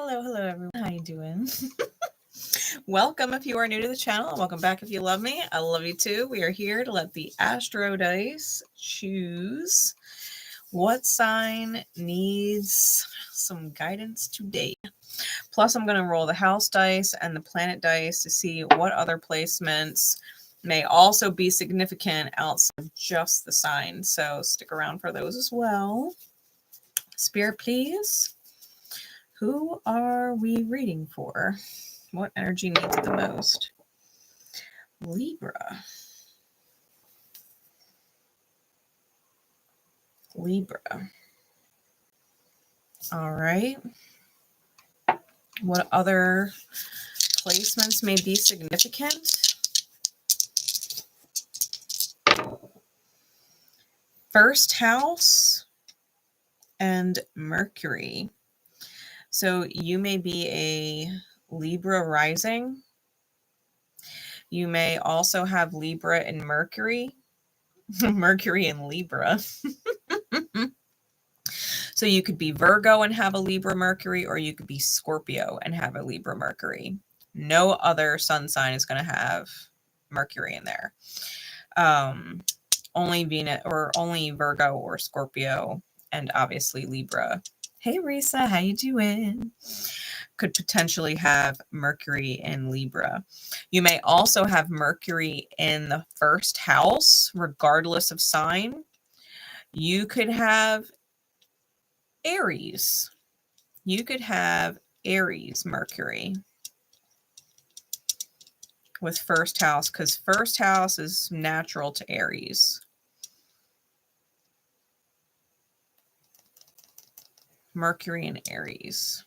Hello everyone. How you doing? Welcome if you are new to the channel. Welcome back if you love me. I love you too. We are here to let the Astro Dice choose what sign needs some guidance today. Plus, I'm going to roll the house dice and the planet dice to see what other placements may also be significant outside of just the sign. So stick around for those as well. Spirit, please. Who are we reading for? What energy needs it the most? Libra. Libra. All right. What other placements may be significant? First house and Mercury. So you may be a Libra rising. You may also have Libra and Mercury. Mercury and Libra. So you could be Virgo and have a Libra Mercury, or you could be Scorpio and have a Libra Mercury. No other sun sign is going to have Mercury in there. Only Venus, or only Virgo or Scorpio, and obviously Libra. Hey Risa, how you doing? Could potentially have Mercury in Libra. You may also have Mercury in the first house, regardless of sign. You could have Aries. You could have Aries Mercury with first house, because first house is natural to Aries. Mercury and Aries.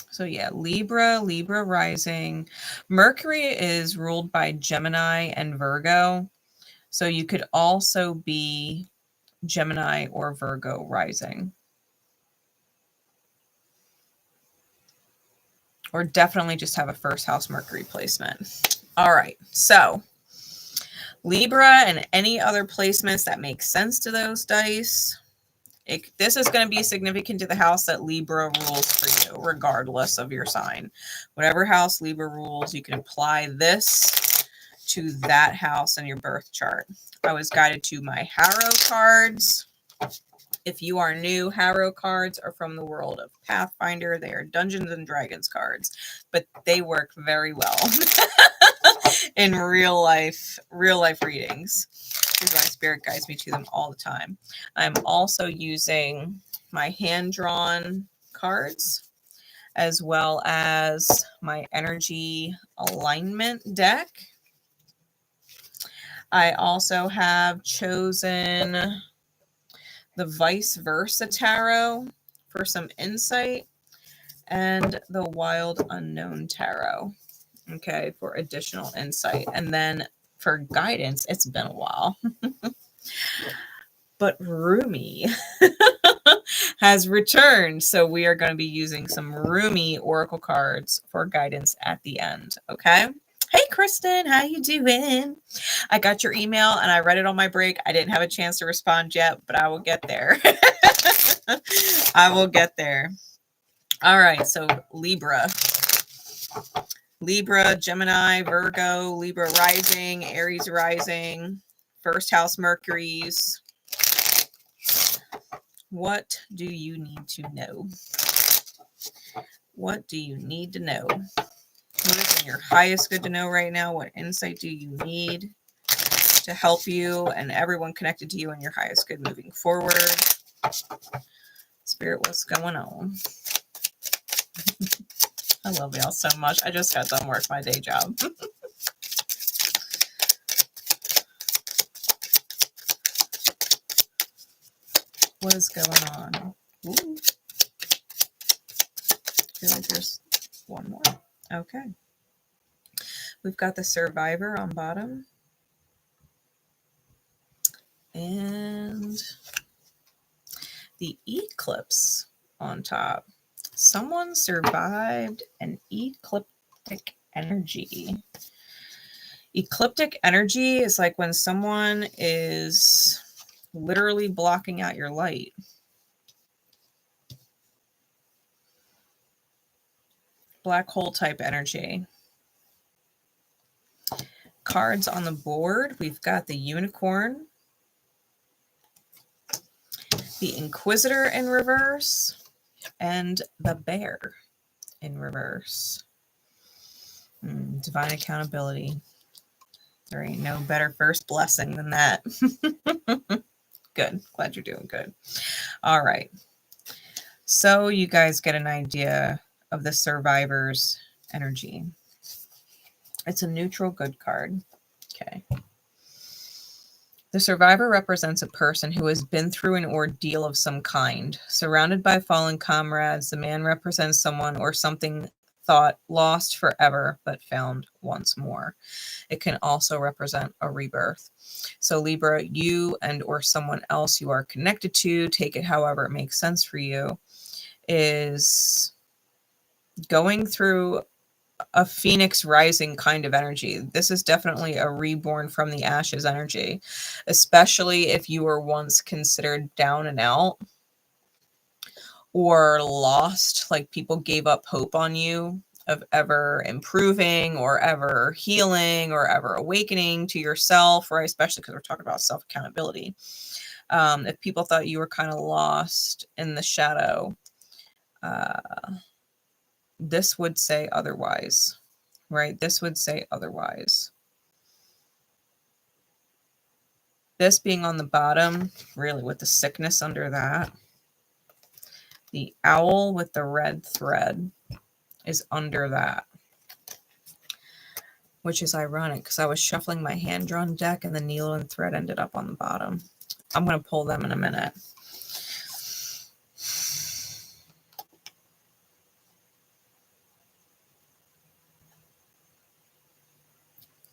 So yeah, Libra rising. Mercury is ruled by Gemini and Virgo. So you could also be Gemini or Virgo rising. Or definitely just have a first house Mercury placement. All right, so Libra and any other placements that make sense to those dice. This is going to be significant to the house that Libra rules for you, regardless of your sign. Whatever house Libra rules, you can apply this to that house in your birth chart. I was guided to my Harrow cards. If you are new, Harrow cards are from the world of Pathfinder. They are Dungeons and Dragons cards, but they work very well in real life readings. Because my spirit guides me to them all the time. I'm also using my hand-drawn cards as well as my energy alignment deck. I also have chosen the Vice Versa Tarot for some insight and the Wild Unknown Tarot, okay, for additional insight. And then for guidance, it's been a while, but Rumi has returned. So we are going to be using some Rumi Oracle cards for guidance at the end. Okay. Hey, Kristen, how you doing? I got your email and I read it on my break. I didn't have a chance to respond yet, but I will get there. I will get there. All right. So Libra, Gemini, Virgo, Libra rising, Aries rising, first house Mercury's. What do you need to know? What do you need to know? What is in your highest good to know right now? What insight do you need to help you and everyone connected to you in your highest good moving forward? Spirit, what's going on? I love y'all so much. I just got done work my day job. What is going on? Ooh. I feel like there's one more. Okay. We've got the Survivor on bottom. And the Eclipse on top. Someone survived an ecliptic energy. Ecliptic energy is like when someone is literally blocking out your light. Black hole type energy. Cards on the board. We've got the unicorn, the Inquisitor in reverse, and the bear in reverse. Divine accountability. There ain't no better first blessing than that. Good. Glad you're doing good. All right. So you guys get an idea of the survivor's energy. It's a neutral good card. Okay. The survivor represents a person who has been through an ordeal of some kind. Surrounded by fallen comrades, the man represents someone or something thought lost forever, but found once more. It can also represent a rebirth. So Libra, you and or someone else you are connected to, take it however it makes sense for you, is going through a phoenix rising kind of energy. This is definitely a reborn from the ashes energy, especially if you were once considered down and out or lost, like people gave up hope on you of ever improving or ever healing or ever awakening to yourself, right? Especially because we're talking about self-accountability. If people thought you were kind of lost in the shadow, this would say otherwise, right? This would say otherwise. This being on the bottom, really with the sickness under that. The owl with the red thread is under that, which is ironic because I was shuffling my hand-drawn deck and the needle and thread ended up on the bottom. I'm going to pull them in a minute.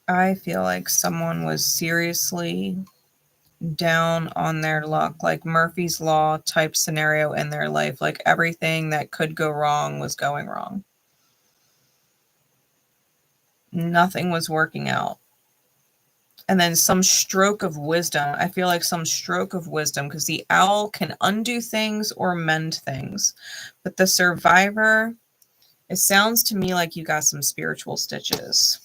I feel like someone was seriously down on their luck, like Murphy's Law type scenario in their life. Like everything that could go wrong was going wrong. Nothing was working out. And then some stroke of wisdom. I feel like some stroke of wisdom because the owl can undo things or mend things. But the survivor, it sounds to me like you got some spiritual stitches.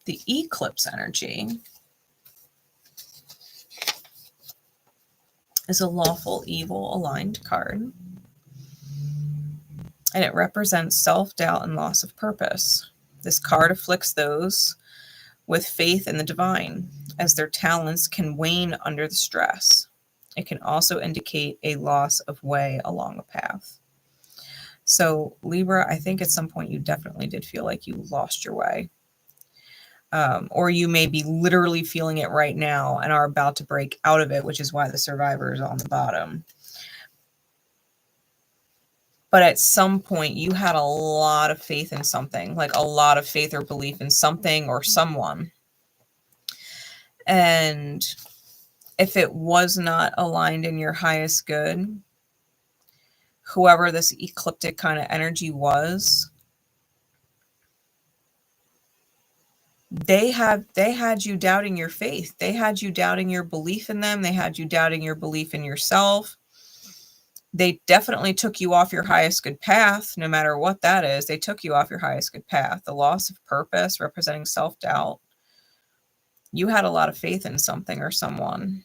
The eclipse energy is a lawful evil aligned card. And it represents self-doubt and loss of purpose. This card afflicts those with faith in the divine, as their talents can wane under the stress. It can also indicate a loss of way along a path. So Libra, I think at some point you definitely did feel like you lost your way. Or you may be literally feeling it right now and are about to break out of it, which is why the survivor is on the bottom. But at some point you had a lot of faith in something, like a lot of faith or belief in something or someone. And if it was not aligned in your highest good, whoever this ecliptic kind of energy was, they had you doubting your faith. They had you doubting your belief in them. They had you doubting your belief in yourself. They definitely took you off your highest good path, no matter what that is. They took you off your highest good path. The loss of purpose representing self-doubt. You had a lot of faith in something or someone.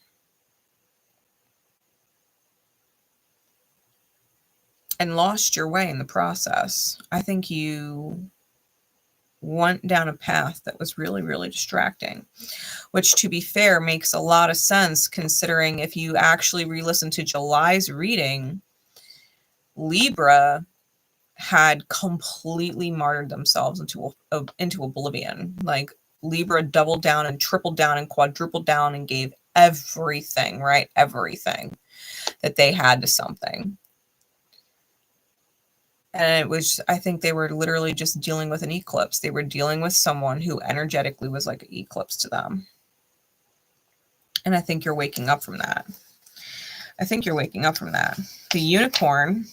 And lost your way in the process. I think you went down a path that was really, really distracting, which, to be fair, makes a lot of sense considering if you actually re-listen to July's reading, Libra had completely martyred themselves into oblivion. Like Libra doubled down and tripled down and quadrupled down and gave everything, right? Everything that they had to something. And it was, I think they were literally just dealing with an eclipse. They were dealing with someone who energetically was like an eclipse to them. And I think you're waking up from that. I think you're waking up from that. The unicorn,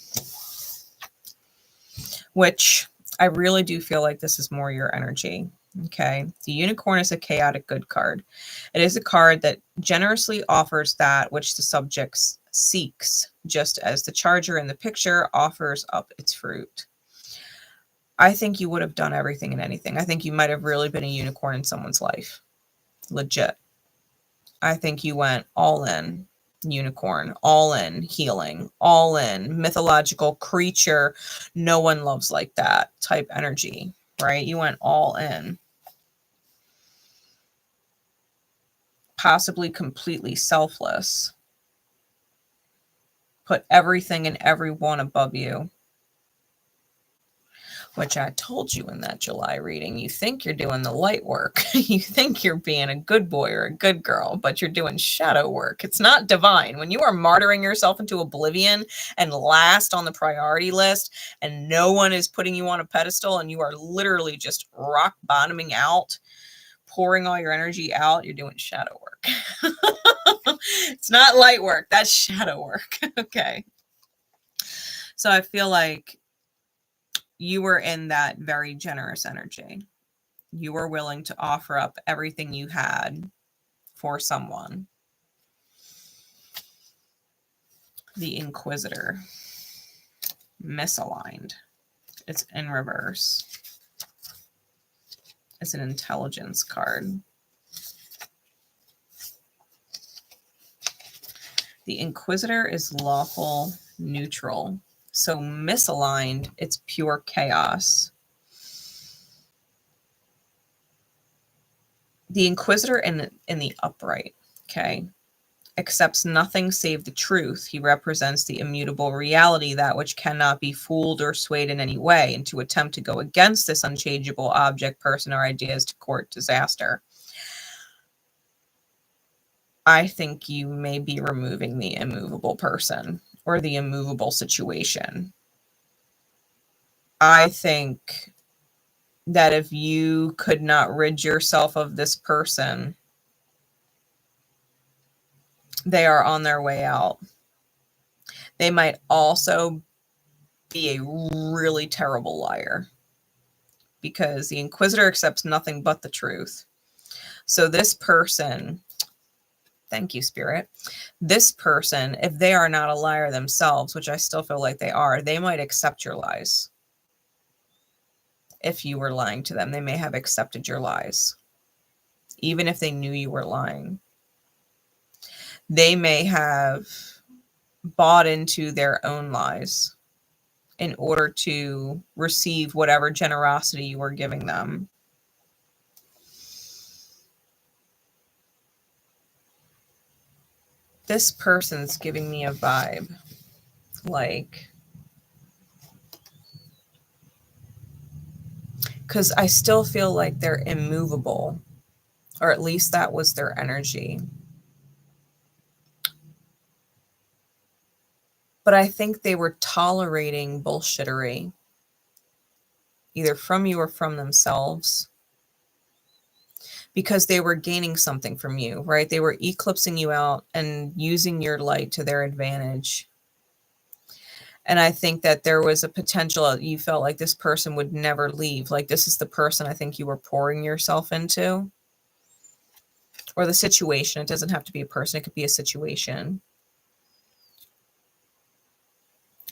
which I really do feel like this is more your energy. Okay, the unicorn is a chaotic good card. It is a card that generously offers that which the subject seeks, just as the charger in the picture offers up its fruit. I think you would have done everything and anything. I think you might have really been a unicorn in someone's life. Legit. I think you went all in unicorn, all in healing, all in mythological creature. No one loves like that type energy, right? You went all in. Possibly completely selfless. Put everything and everyone above you. Which I told you in that July reading. You think you're doing the light work. You think you're being a good boy or a good girl, but you're doing shadow work. It's not divine. When you are martyring yourself into oblivion and last on the priority list and no one is putting you on a pedestal and you are literally just rock bottoming out, pouring all your energy out, you're doing shadow work. It's not light work. That's shadow work. Okay. So I feel like you were in that very generous energy. You were willing to offer up everything you had for someone. The Inquisitor. Misaligned. It's in reverse. It's an intelligence card. The Inquisitor is lawful neutral. So misaligned, it's pure chaos. The Inquisitor in the upright, okay, accepts nothing save the truth. He represents the immutable reality, that which cannot be fooled or swayed in any way, and to attempt to go against this unchangeable object, person, or idea is to court disaster. I think you may be removing the immovable person or the immovable situation. I think that if you could not rid yourself of this person, they are on their way out. They might also be a really terrible liar, because the Inquisitor accepts nothing but the truth. So this person, thank you, Spirit, this person, if they are not a liar themselves, which I still feel like they are, they might accept your lies. If you were lying to them, they may have accepted your lies, even if they knew you were lying. They may have bought into their own lies in order to receive whatever generosity you were giving them. This person's giving me a vibe like, because I still feel like they're immovable, or at least that was their energy. But I think they were tolerating bullshittery, either from you or from themselves, because they were gaining something from you, right? They were eclipsing you out and using your light to their advantage. And I think that there was a potential, you felt like this person would never leave. Like, this is the person I think you were pouring yourself into. Or the situation. It doesn't have to be a person. It could be a situation.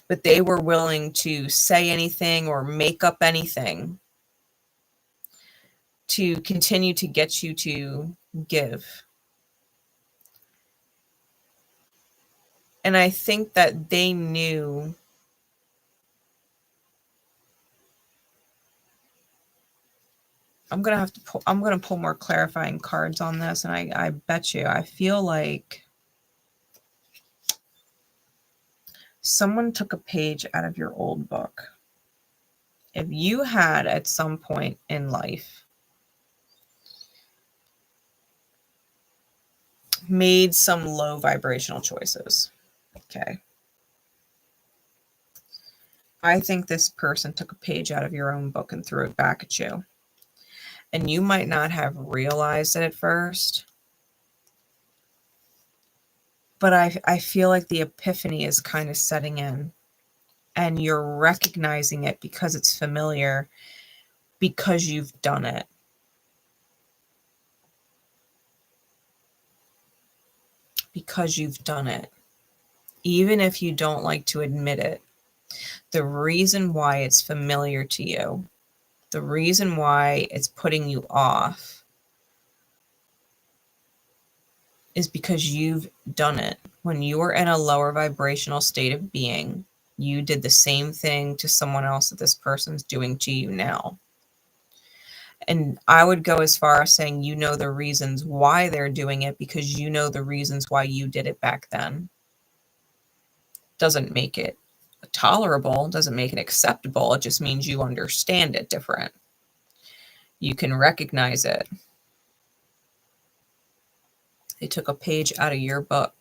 But they were willing to say anything or make up anything to continue to get you to give. And I think that they knew I'm going to pull more clarifying cards on this. And I bet you, I feel like someone took a page out of your old book. If you had at some point in life made some low vibrational choices, okay, I think this person took a page out of your own book and threw it back at you. And you might not have realized it at first, but I feel like the epiphany is kind of setting in, and you're recognizing it because it's familiar, because you've done it. because you've done it. Even if you don't like to admit it, the reason why it's familiar to you, the reason why it's putting you off, is because you've done it. When you were in a lower vibrational state of being, you did the same thing to someone else that this person's doing to you now. And I would go as far as saying you know the reasons why they're doing it because you know the reasons why you did it back then. Doesn't make it tolerable, doesn't make it acceptable. It just means you understand it different. You can recognize it. They took a page out of your book.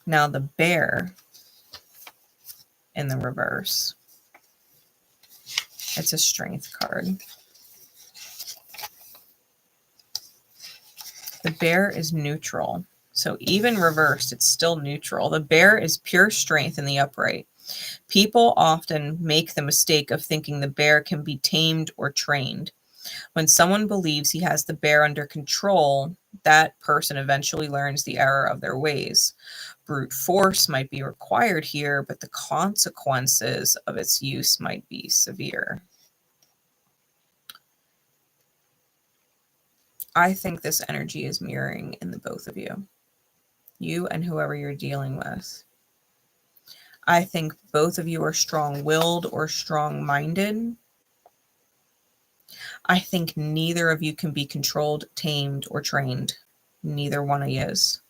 Now the bear in the reverse. It's a strength card. The bear is neutral. So even reversed, it's still neutral. The bear is pure strength in the upright. People often make the mistake of thinking the bear can be tamed or trained. When someone believes he has the bear under control, that person eventually learns the error of their ways. Brute force might be required here, but the consequences of its use might be severe. I think this energy is mirroring in the both of you. You and whoever you're dealing with. I think both of you are strong-willed or strong-minded. I think neither of you can be controlled, tamed, or trained. Neither one of you is.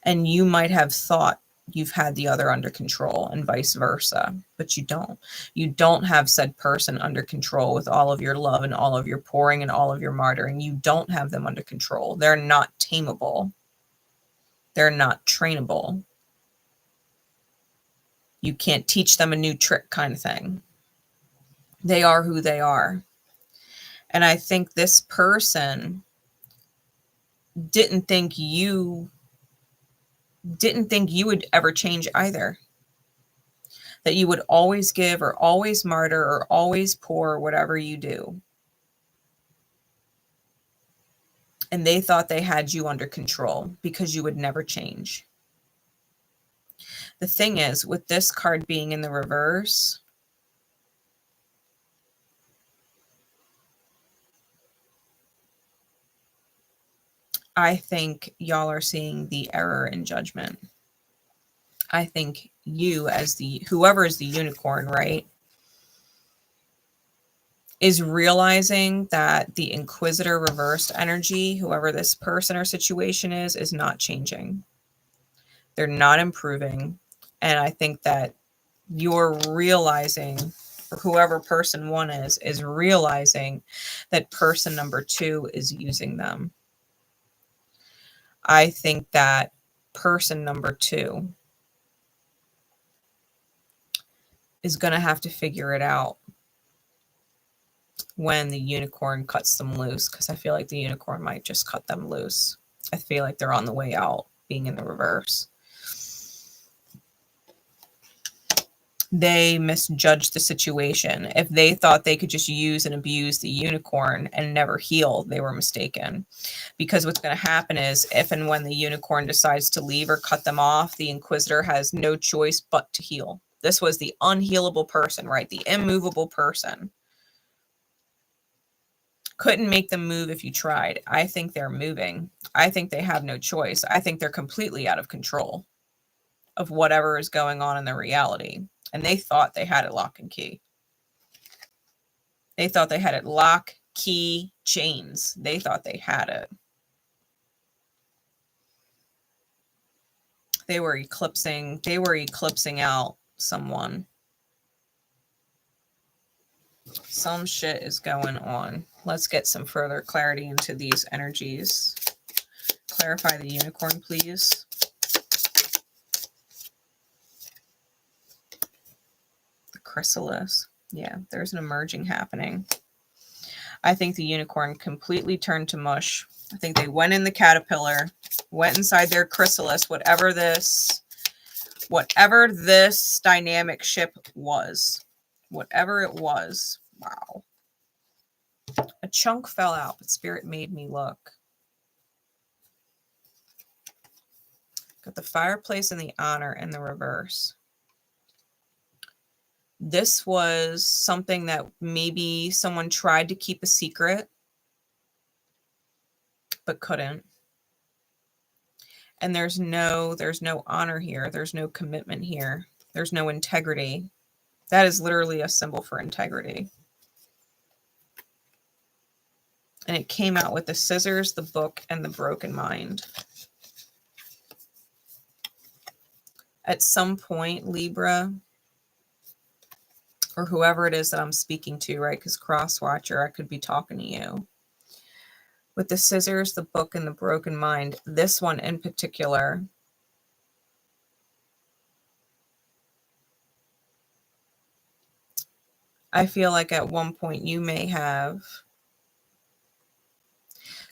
And you might have thought you've had the other under control and vice versa, but you don't. You don't have said person under control with all of your love and all of your pouring and all of your martyring. You don't have them under control. They're not tameable. They're not trainable. You can't teach them a new trick kind of thing. They are who they are. And I think this person didn't think you would ever change either. That you would always give or always martyr or always pour whatever you do. And they thought they had you under control because you would never change. The thing is, with this card being in the reverse, I think y'all are seeing the error in judgment. I think you as whoever is the unicorn, right, is realizing that the Inquisitor reversed energy, whoever this person or situation is not changing. They're not improving. And I think that you're realizing, or whoever person one is realizing that person number two is using them. I think that person number two is going to have to figure it out when the unicorn cuts them loose, because I feel like the unicorn might just cut them loose. I feel like they're on the way out, being in the reverse. They misjudged the situation. If they thought they could just use and abuse the unicorn and never heal, they were mistaken. Because what's going to happen is if and when the unicorn decides to leave or cut them off, the Inquisitor has no choice but to heal. This was the unhealable person, right? The immovable person. Couldn't make them move if you tried. I think they're moving. I think they have no choice. I think they're completely out of control of whatever is going on in their reality. And they thought they had it lock and key. They thought they had it lock, key, chains. They thought they had it. They were eclipsing out someone. Some shit is going on. Let's get some further clarity into these energies. Clarify the unicorn, please. The chrysalis. Yeah, there's an emerging happening. I think the unicorn completely turned to mush. I think they went in the caterpillar, went inside their chrysalis, whatever this dynamic ship was. Whatever it was. Wow. A chunk fell out, but Spirit made me look. Got the fireplace and the honor in the reverse. This was something that maybe someone tried to keep a secret, but couldn't. And there's no honor here. There's no commitment here. There's no integrity. That is literally a symbol for integrity. And it came out with the scissors, the book, and the broken mind. At some point, Libra, or whoever it is that I'm speaking to, right? Because cross-watcher, I could be talking to you. With the scissors, the book, and the broken mind, this one in particular, I feel like at one point you may have,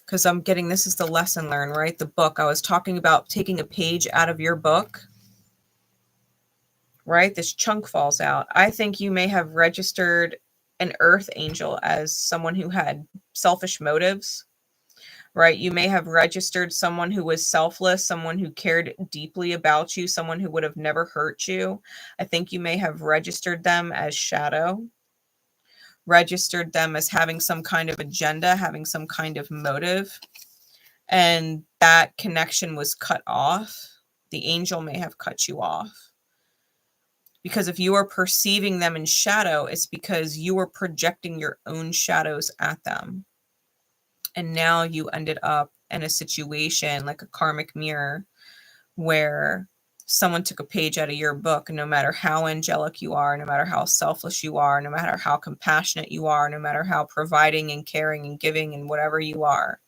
because I'm getting, this is the lesson learned, right? The book. I was talking about taking a page out of your book, right? This chunk falls out. I think you may have registered an earth angel as someone who had selfish motives, right? You may have registered someone who was selfless, someone who cared deeply about you, someone who would have never hurt you. I think you may have registered them as shadow, registered them as having some kind of agenda, having some kind of motive, and that connection was cut off. The angel may have cut you off. Because if you are perceiving them in shadow, it's because you are projecting your own shadows at them. And now you ended up in a situation like a karmic mirror where someone took a page out of your book, and no matter how angelic you are, no matter how selfless you are, no matter how compassionate you are, no matter how providing and caring and giving and whatever you are,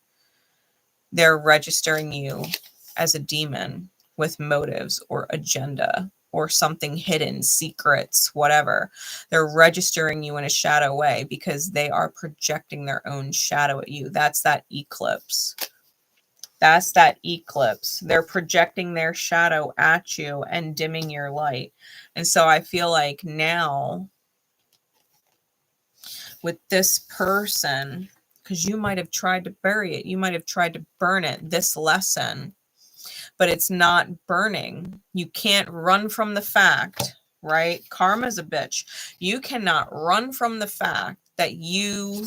they're registering you as a demon with motives or agenda or something hidden, secrets, whatever. They're registering you in a shadow way because they are projecting their own shadow at you. That's that eclipse. That's that eclipse. They're projecting their shadow at you and dimming your light. And so I feel like now with this person, because you might have tried to bury it, you might have tried to burn it, this lesson, but it's not burning. You can't run from the fact, right? Karma's a bitch. You cannot run from the fact that you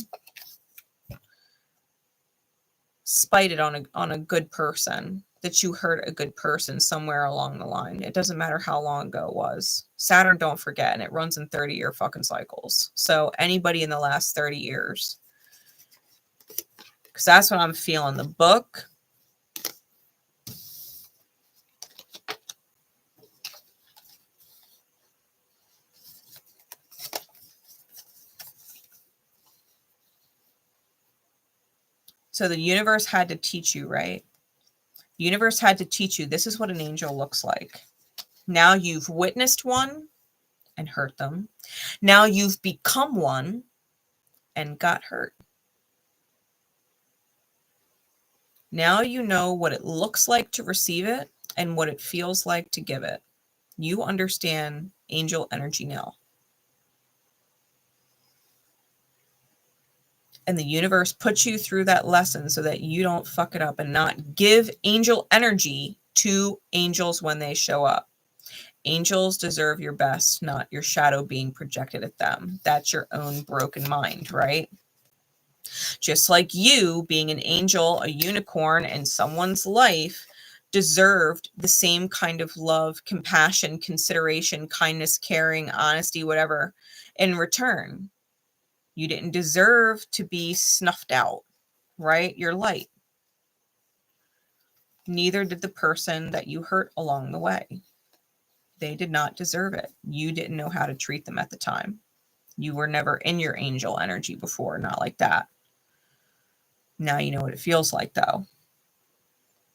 spited on a good person, that you hurt a good person somewhere along the line. It doesn't matter how long ago it was. Saturn don't forget, and it runs in 30-year fucking cycles. So anybody in the last 30 years, because that's what I'm feeling. The book, so the universe had to teach you, right? The universe had to teach you this is what an angel looks like. Now you've witnessed one and hurt them. Now you've become one and got hurt. Now you know what it looks like to receive it and what it feels like to give it. You understand angel energy now. And the universe puts you through that lesson so that you don't fuck it up and not give angel energy to angels when they show up. Angels deserve your best, not your shadow being projected at them. That's your own broken mind, right? Just like you being an angel, a unicorn in someone's life deserved the same kind of love, compassion, consideration, kindness, caring, honesty, whatever in return. You didn't deserve to be snuffed out, right? You're light. Neither did the person that you hurt along the way. They did not deserve it. You didn't know how to treat them at the time. You were never in your angel energy before, not like that. Now you know what it feels like, though.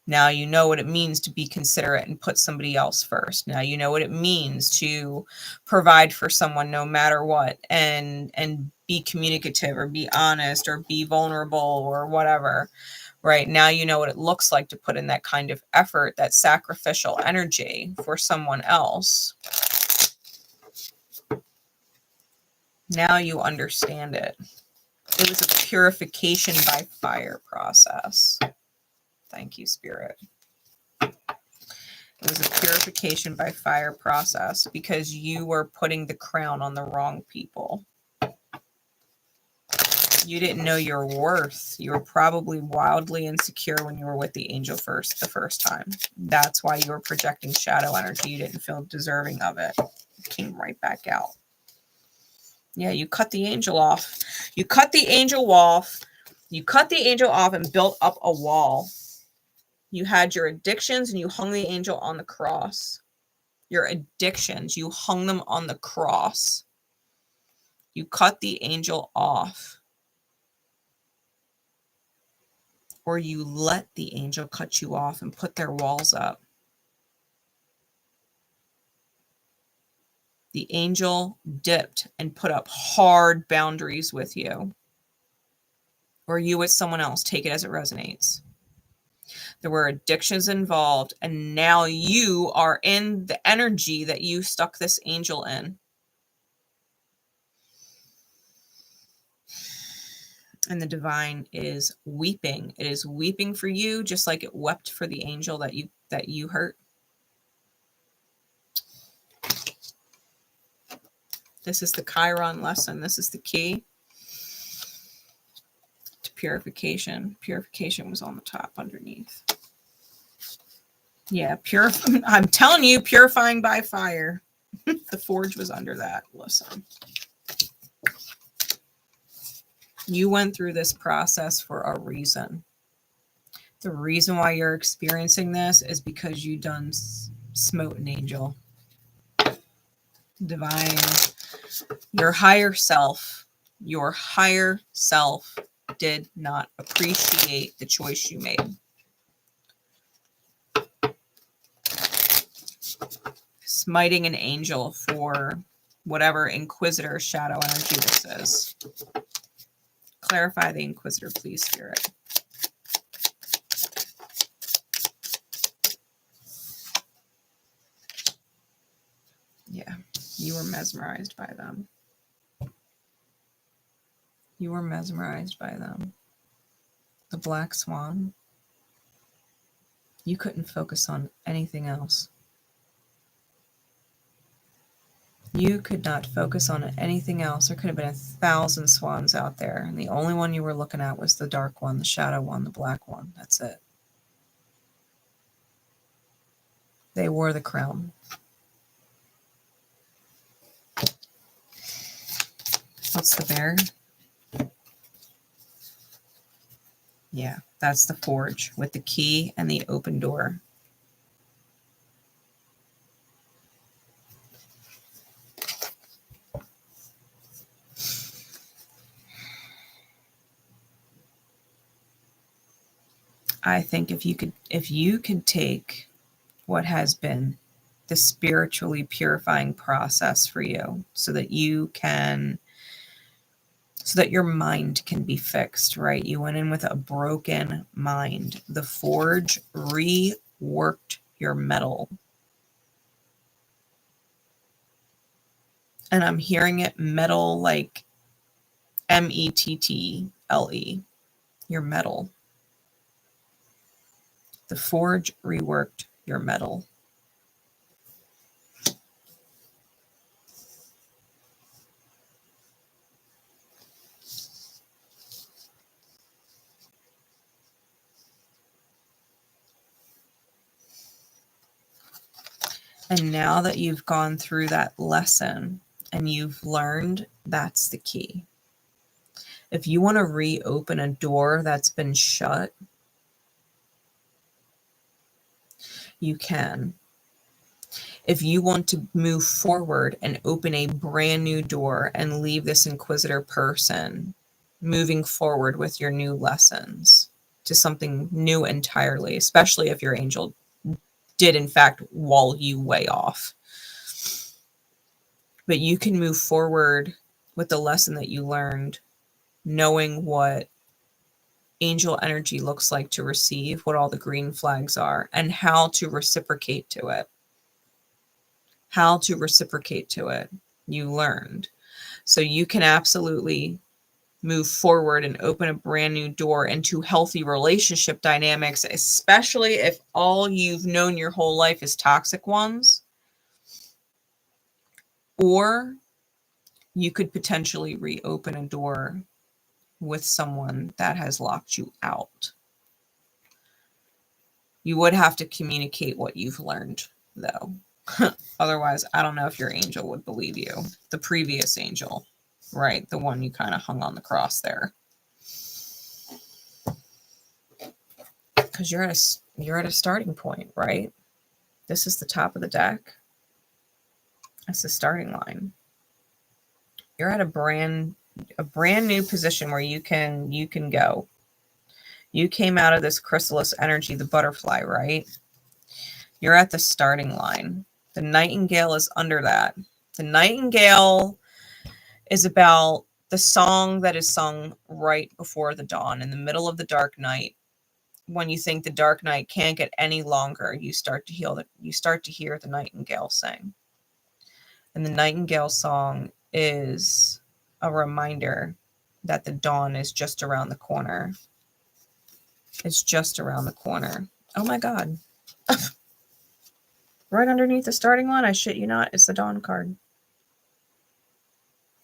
Now you know what it means to be considerate and put somebody else first. Now you know what it means to provide for someone no matter what, and be communicative or be honest or be vulnerable or whatever. Right now you know what it looks like to put in that kind of effort, that sacrificial energy for someone else. Now you understand it. It was a purification by fire process. Thank you, Spirit. It was a purification by fire process because you were putting the crown on the wrong people. You didn't know your worth. You were probably wildly insecure when you were with the angel the first time. That's why you were projecting shadow energy. You didn't feel deserving of it. It came right back out. Yeah, you cut the angel off. You cut the angel off. You cut the angel off and built up a wall. You had your addictions and you hung the angel on the cross. Your addictions, you hung them on the cross. You cut the angel off. Or you let the angel cut you off and put their walls up. The angel dipped and put up hard boundaries with you. Or you with someone else. Take it as it resonates. There were addictions involved, and now you are in the energy that you stuck this angel in. And the divine is weeping. It is weeping for you, just like it wept for the angel that you hurt. This is the Chiron lesson. This is the key to purification. Purification was on the top underneath. Yeah, I'm telling you, purifying by fire. The forge was under that. Listen. You went through this process for a reason. The reason why you're experiencing this is because you done smote an angel. Divine. Your higher self did not appreciate the choice you made. Smiting an angel for whatever Inquisitor shadow energy this is. Clarify the Inquisitor, please, Spirit. Yeah, you were mesmerized by them. You were mesmerized by them. The black swan. You couldn't focus on anything else. You could not focus on anything else. There could have been 1,000 swans out there, and the only one you were looking at was the dark one, the shadow one, the black one. That's it. They wore the crown. What's the bear? Yeah, that's the forge with the key and the open door. I think if you could take what has been the spiritually purifying process for you so that your mind can be fixed, right? You went in with a broken mind. The forge reworked your metal. And I'm hearing it metal like METTLE, your metal. The forge reworked your metal. And now that you've gone through that lesson and you've learned, that's the key. If you want to reopen a door that's been shut, you can. If you want to move forward and open a brand new door and leave this Inquisitor person moving forward with your new lessons to something new entirely, especially if your angel did in fact wall you way off. But you can move forward with the lesson that you learned, knowing what angel energy looks like to receive, what all the green flags are, and how to reciprocate to it. How to reciprocate to it, you learned. So you can absolutely move forward and open a brand new door into healthy relationship dynamics, especially if all you've known your whole life is toxic ones. Or you could potentially reopen a door with someone that has locked you out. You would have to communicate what you've learned, though. Otherwise, I don't know if your angel would believe you. The previous angel, right? The one you kind of hung on the cross there. Because you're at a starting point, right? This is the top of the deck. That's the starting line. You're at a brand new position where you can go. You came out of this chrysalis energy, the butterfly, right? You're at the starting line. The nightingale is under that. The nightingale is about the song that is sung right before the dawn, in the middle of the dark night. When you think the dark night can't get any longer, you start to hear the nightingale sing. And the nightingale song is a reminder that the dawn is just around the corner. It's just around the corner. Oh my God. Right underneath the starting line, I shit you not, it's the dawn card.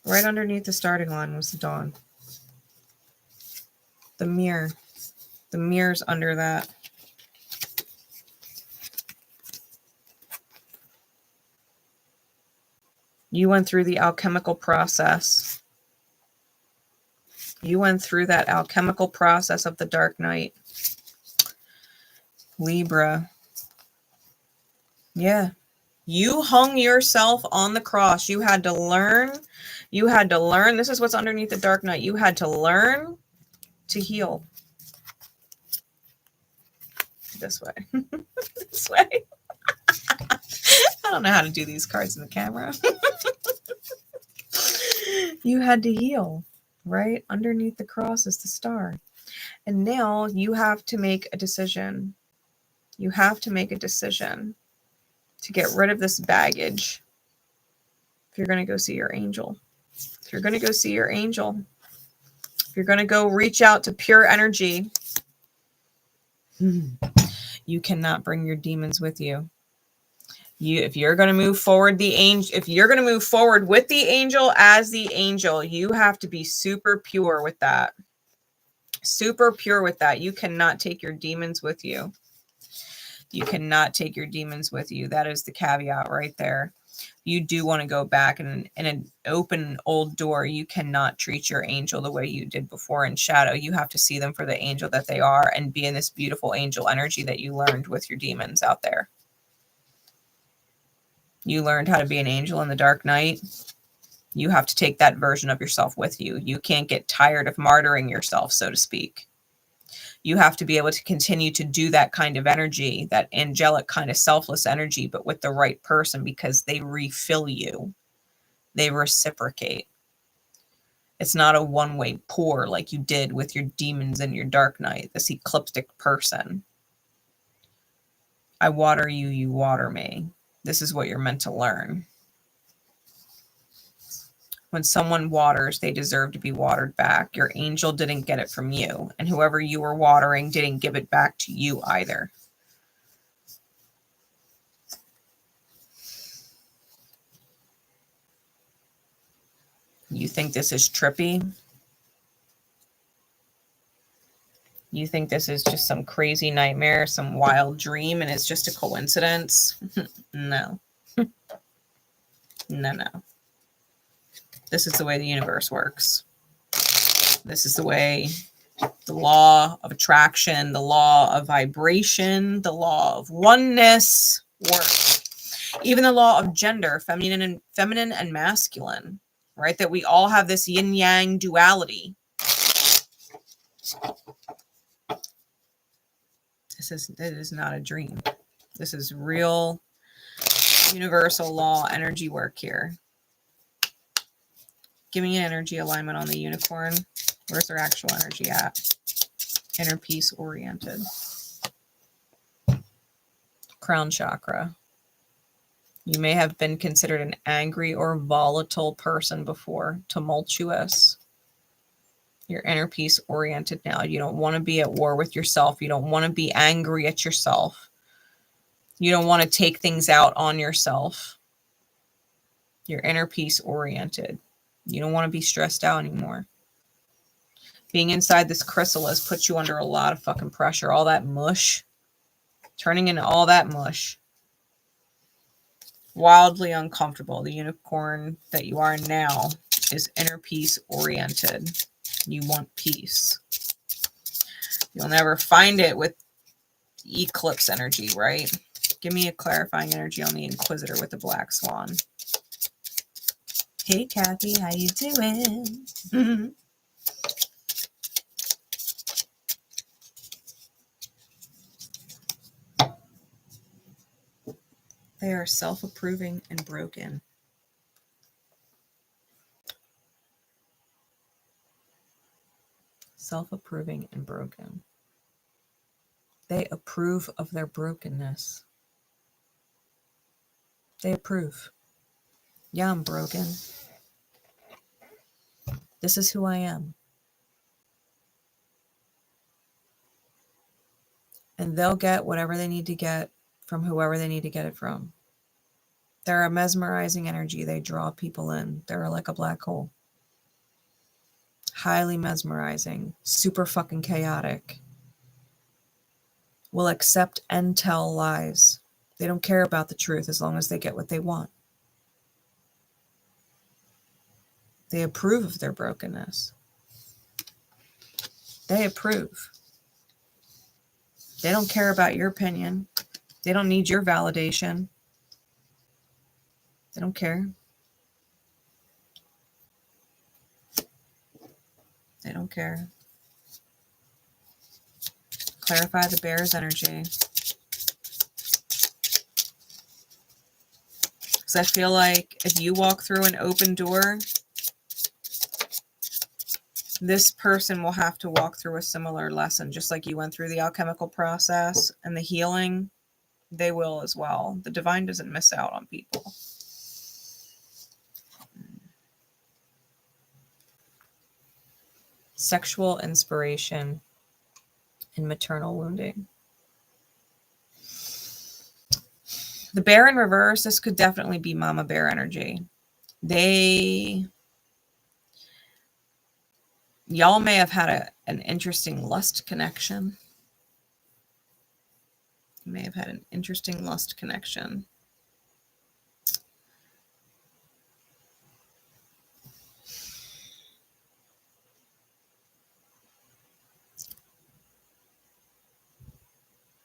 Right underneath the starting line was the dawn. The mirror. The mirror's under that. You went through the alchemical process. You went through that alchemical process of the dark night. Libra. Yeah. You hung yourself on the cross. You had to learn. You had to learn. This is what's underneath the dark night. You had to learn to heal. This way. This way. I don't know how to do these cards in the camera. You had to heal, right? Underneath the cross is the star. And now you have to make a decision. You have to make a decision to get rid of this baggage. If you're going to go see your angel. If you're going to go see your angel. If you're going to go reach out to pure energy. You cannot bring your demons with you. If you're going to move forward if you're going to move forward with the angel as the angel, you have to be super pure with that. Super pure with that. You cannot take your demons with you. You cannot take your demons with you. That is the caveat right there. You do want to go back in an open old door. You cannot treat your angel the way you did before in shadow. You have to see them for the angel that they are and be in this beautiful angel energy that you learned with your demons out there. You learned how to be an angel in the dark night. You have to take that version of yourself with you. You can't get tired of martyring yourself, so to speak. You have to be able to continue to do that kind of energy, that angelic kind of selfless energy, but with the right person, because they refill you. They reciprocate. It's not a one-way pour like you did with your demons in your dark night, this ecliptic person. I water you, you water me. This is what you're meant to learn. When someone waters, they deserve to be watered back. Your angel didn't get it from you, and whoever you were watering didn't give it back to you either. You think this is trippy? You think this is just some crazy nightmare, some wild dream, and it's just a coincidence? No. No. This is the way the universe works. This is the way the law of attraction, the law of vibration, the law of oneness works. Even the law of gender, feminine and masculine, right? That we all have this yin-yang duality. It is not a dream. This is real universal law energy work here. Give me an energy alignment on the unicorn. Where's their actual energy at? Inner peace oriented. Crown chakra. You may have been considered an angry or volatile person before. Tumultuous. You're inner peace oriented now. You don't want to be at war with yourself. You don't want to be angry at yourself. You don't want to take things out on yourself. You're inner peace oriented. You don't want to be stressed out anymore. Being inside this chrysalis puts you under a lot of fucking pressure. All that mush. Turning into all that mush. Wildly uncomfortable. The unicorn that you are now is inner peace oriented. You want peace. You'll never find it with eclipse energy, right? Give me a clarifying energy on the Inquisitor with the black swan. Hey, Kathy, how you doing? They are self-approving and broken. Self-approving and broken. They approve of their brokenness. They approve. Yeah, I'm broken. This is who I am. And they'll get whatever they need to get from whoever they need to get it from. They're a mesmerizing energy. They draw people in. They're like a black hole. Highly mesmerizing. Super fucking chaotic. Will accept and tell lies. They don't care about the truth as long as they get what they want. They approve of their brokenness. They approve. They don't care about your opinion. They don't need your validation. They don't care. They don't care. Clarify the bear's energy. Because I feel like if you walk through an open door, this person will have to walk through a similar lesson, just like you went through the alchemical process and the healing. They will as well. The divine doesn't miss out on people. Sexual inspiration and maternal wounding. The bear in reverse, this could definitely be mama bear energy. Y'all may have had an interesting lust connection. You may have had an interesting lust connection.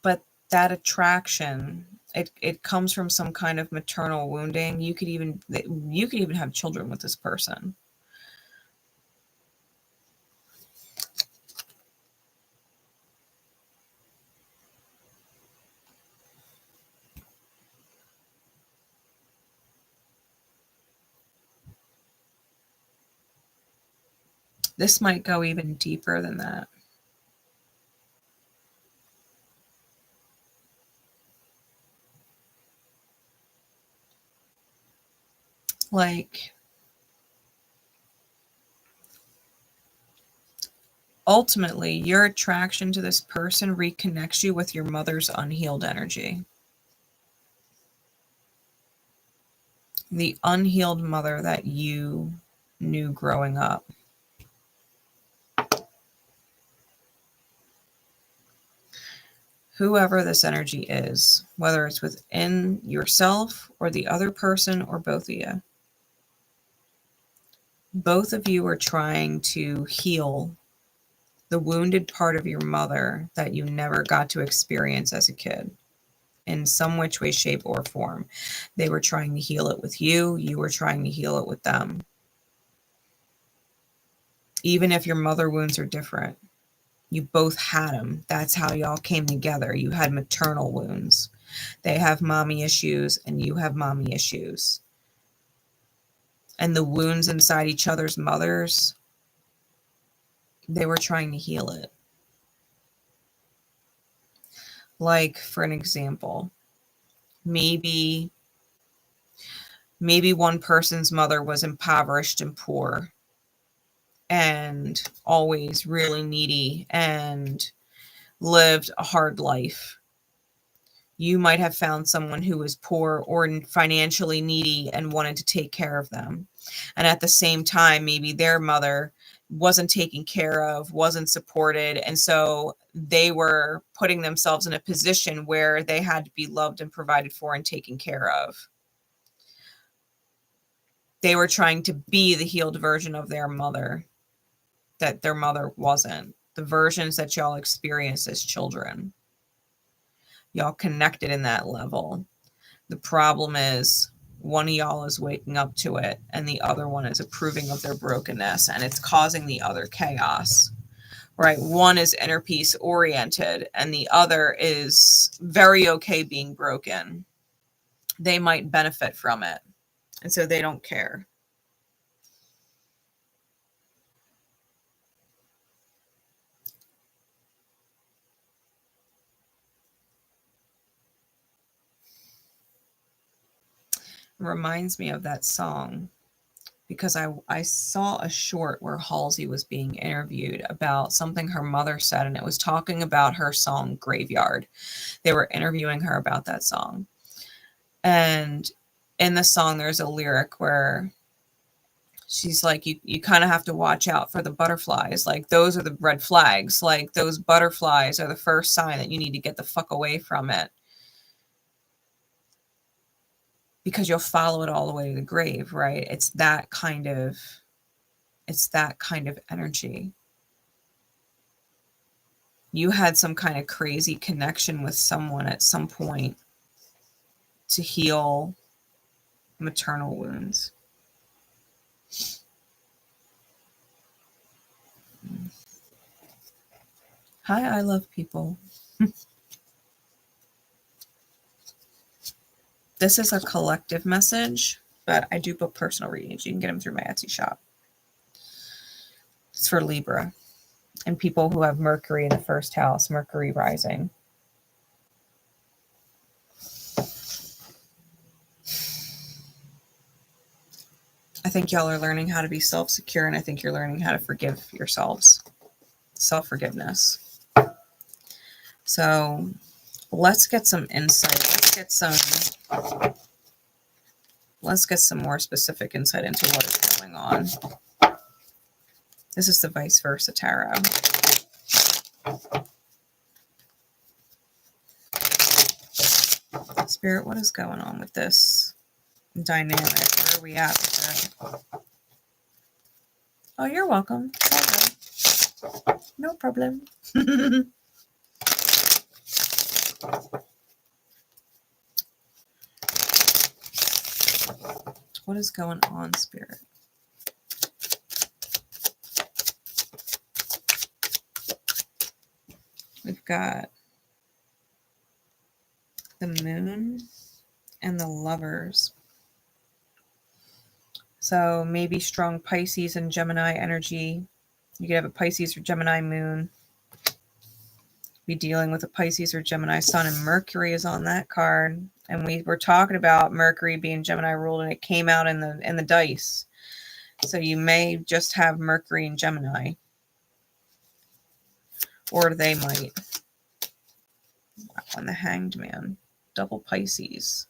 But that attraction, it comes from some kind of maternal wounding. You could even have children with this person. This might go even deeper than that. Like, ultimately, your attraction to this person reconnects you with your mother's unhealed energy. The unhealed mother that you knew growing up. Whoever this energy is, whether it's within yourself or the other person or both of you. Both of you are trying to heal the wounded part of your mother that you never got to experience as a kid in some which way, shape, or form. They were trying to heal it with you. You were trying to heal it with them. Even if your mother wounds are different. You both had them. That's how y'all came together. You had maternal wounds. They have mommy issues and you have mommy issues. And the wounds inside each other's mothers, they were trying to heal it. Like, for an example, maybe one person's mother was impoverished and poor, and always really needy and lived a hard life. You might have found someone who was poor or financially needy and wanted to take care of them. And at the same time, maybe their mother wasn't taken care of, wasn't supported. And so they were putting themselves in a position where they had to be loved and provided for and taken care of. They were trying to be the healed version of their mother that their mother wasn't. The versions that y'all experienced as children. Y'all connected in that level. The problem is one of y'all is waking up to it and the other one is approving of their brokenness, and it's causing the other chaos, right? One is inner peace oriented and the other is very okay being broken. They might benefit from it, and so they don't care. Reminds me of that song because I saw a short where Halsey was being interviewed about something her mother said, and it was talking about her song Graveyard. They were interviewing her about that song. And in the song, there's a lyric where she's like, you kind of have to watch out for the butterflies. Like, those are the red flags. Like, those butterflies are the first sign that you need to get the fuck away from it. Because you'll follow it all the way to the grave, right? It's that kind of energy. You had some kind of crazy connection with someone at some point to heal maternal wounds. Hi, I love people. This is a collective message, but I do book personal readings. You can get them through my Etsy shop. It's for Libra and people who have Mercury in the first house, Mercury rising. I think y'all are learning how to be self-secure, and I think you're learning how to forgive yourselves. Self-forgiveness. So let's get some insight. Let's get some more specific insight into what is going on. This is the Vice Versa Tarot. Spirit, what is going on with this dynamic? Where are we at with it? Oh, you're welcome. Okay. No problem. What is going on, Spirit? We've got the Moon and the Lovers. So maybe strong Pisces and Gemini energy. You could have a Pisces or Gemini moon. Be dealing with a Pisces or Gemini sun, and Mercury is on that card. And we were talking about Mercury being Gemini ruled, and it came out in the dice. So you may just have Mercury and Gemini. Or they might. Wow, and the Hanged Man. Double Pisces.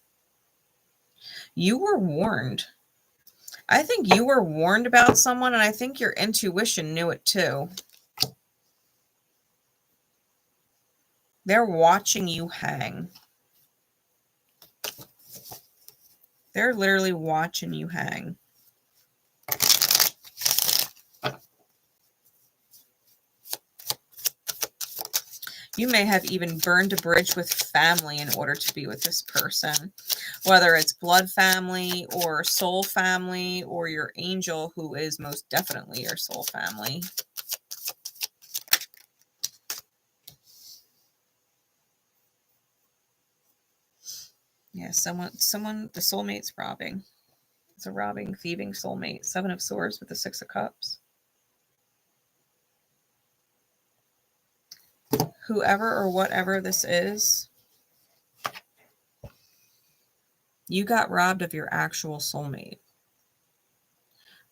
You were warned. I think you were warned about someone, and I think your intuition knew it too. They're watching you hang. They're literally watching you hang. You may have even burned a bridge with family in order to be with this person, whether it's blood family or soul family or your angel, who is most definitely your soul family. Yeah, someone, the soulmate's robbing. It's a robbing, thieving soulmate. 7 of Swords with the 6 of Cups. Whoever or whatever this is, you got robbed of your actual soulmate.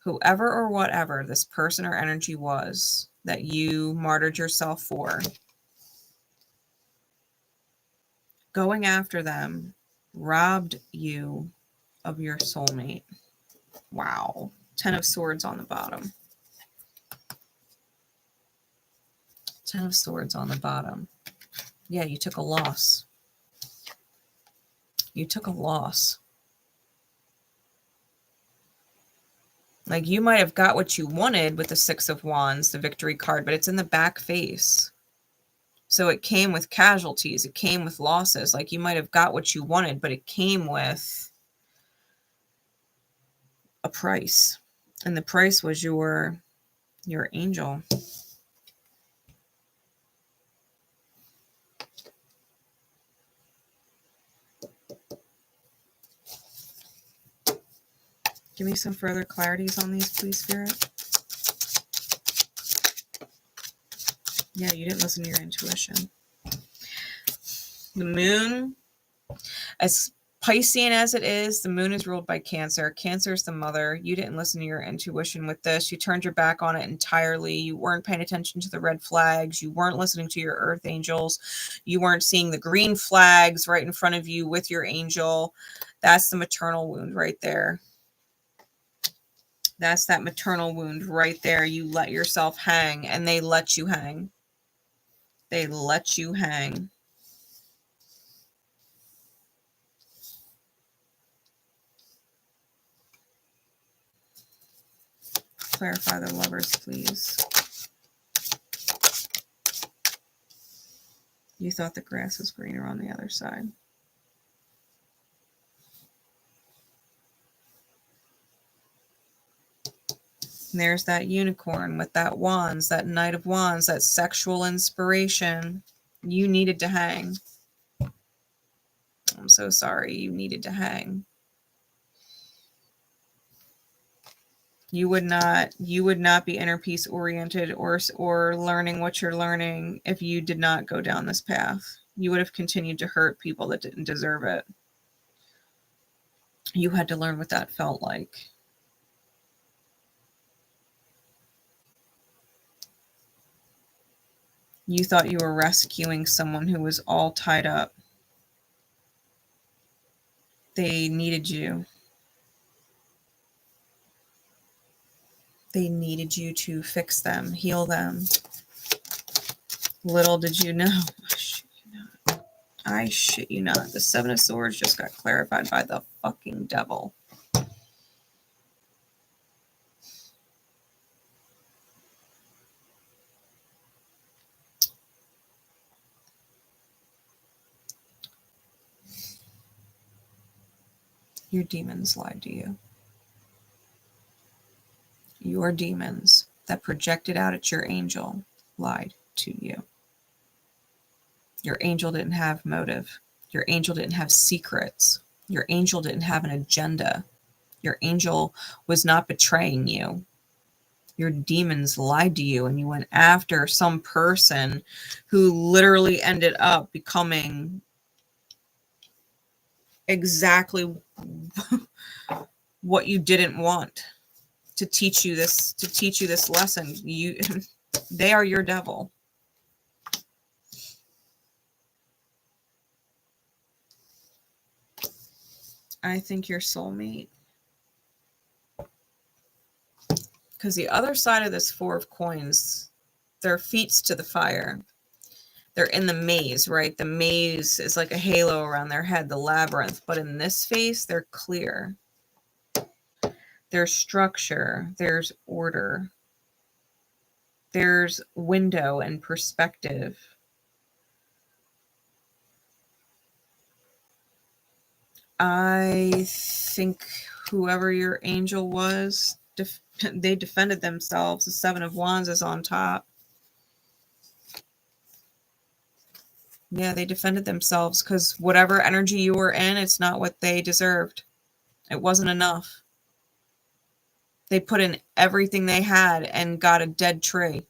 whoever or whatever this person or energy was that you martyred yourself for, going after them robbed you of your soulmate. Wow. 10 of Swords on the bottom. 10 of Swords on the bottom. Yeah, you took a loss. You took a loss. Like, you might have got what you wanted with the Six of Wands, the Victory card, but it's in the back face. So it came with casualties. It came with losses. Like, you might have got what you wanted, but it came with a price. And the price was your angel. Give me some further clarities on these, please, Spirit. Yeah, you didn't listen to your intuition. The moon, as Piscean as it is, the moon is ruled by Cancer. Cancer is the mother. You didn't listen to your intuition with this. You turned your back on it entirely. You weren't paying attention to the red flags. You weren't listening to your earth angels. You weren't seeing the green flags right in front of you with your angel. That's the maternal wound right there. That's that maternal wound right there. You let yourself hang, and they let you hang. They let you hang. Clarify the Lovers, please. You thought the grass was greener on the other side. And there's that unicorn with that wands, that Knight of Wands, that sexual inspiration. You needed to hang. I'm so sorry. You needed to hang. You would not be inner peace oriented or learning what you're learning if you did not go down this path. You would have continued to hurt people that didn't deserve it. You had to learn what that felt like. You thought you were rescuing someone who was all tied up. They needed you. They needed you to fix them, heal them. Little did you know. I shit you not. The Seven of Swords just got clarified by the fucking devil. Your demons lied to you. Your demons that projected out at your angel lied to you. Your angel didn't have motive. Your angel didn't have secrets. Your angel didn't have an agenda. Your angel was not betraying you. Your demons lied to you, and you went after some person who literally ended up becoming exactly what you didn't want, to teach you this lesson. They are your devil. I think your soulmate. Because the other side of this Four of Coins, their feet's to the fire. They're in the maze, right? The maze is like a halo around their head, the labyrinth. But in this face, they're clear. There's structure. There's order. There's window and perspective. I think whoever your angel was, they defended themselves. The Seven of Wands is on top. Yeah, they defended themselves because whatever energy you were in, it's not what they deserved. It wasn't enough. They put in everything they had and got a dead tree.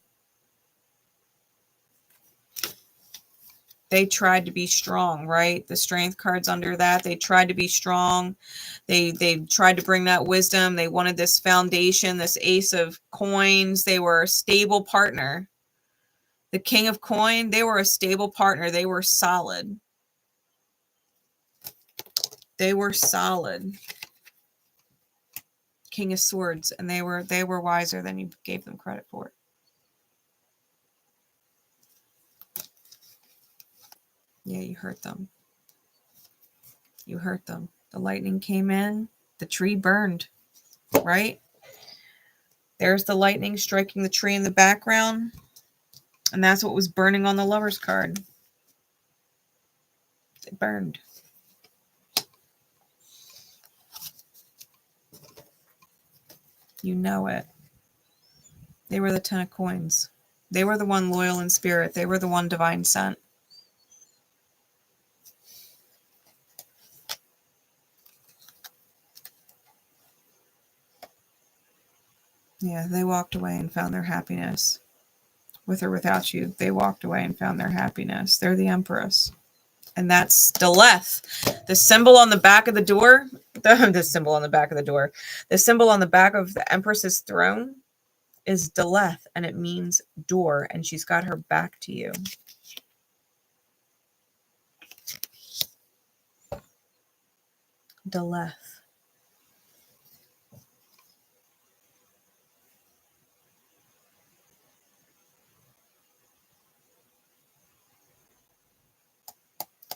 They tried to be strong, right? The strength cards under that. They tried to be strong. They tried to bring that wisdom. They wanted this foundation, this ace of coins. They were a stable partner. The king of coin, they were a stable partner. They were solid. They were solid. King of swords, and they were wiser than you gave them credit for. Yeah, you hurt them. You hurt them. The lightning came in. The tree burned, right? There's the lightning striking the tree in the background. And that's what was burning on the Lover's card. It burned. You know it. They were the 10 of coins. They were the one loyal in spirit. They were the one divine sent. Yeah, they walked away and found their happiness. With or without you, they walked away and found their happiness. They're the Empress. And that's 𝗀𝗏. The symbol on the back of the door, the symbol on the back of the door, the symbol on the back of the Empress's throne is 𝗀𝗏, and it means door, and she's got her back to you. 𝗀𝗏.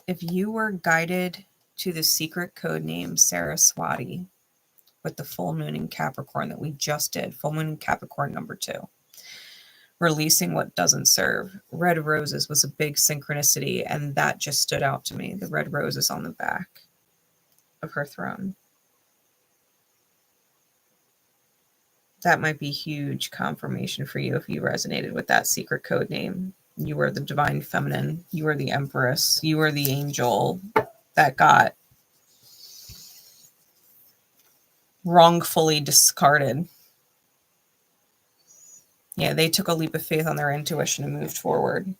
If you were guided to the secret code name 𝐬𝐴𝐵 with the full moon in Capricorn that we just did, full moon in Capricorn number 2, releasing what doesn't serve. Red roses was a big synchronicity, and that just stood out to me. The red roses on the back of her throne. That might be huge confirmation for you if you resonated with that secret code name. You were the divine feminine. You were the Empress. You were the angel that got wrongfully discarded. Yeah, they took a leap of faith on their intuition and moved forward.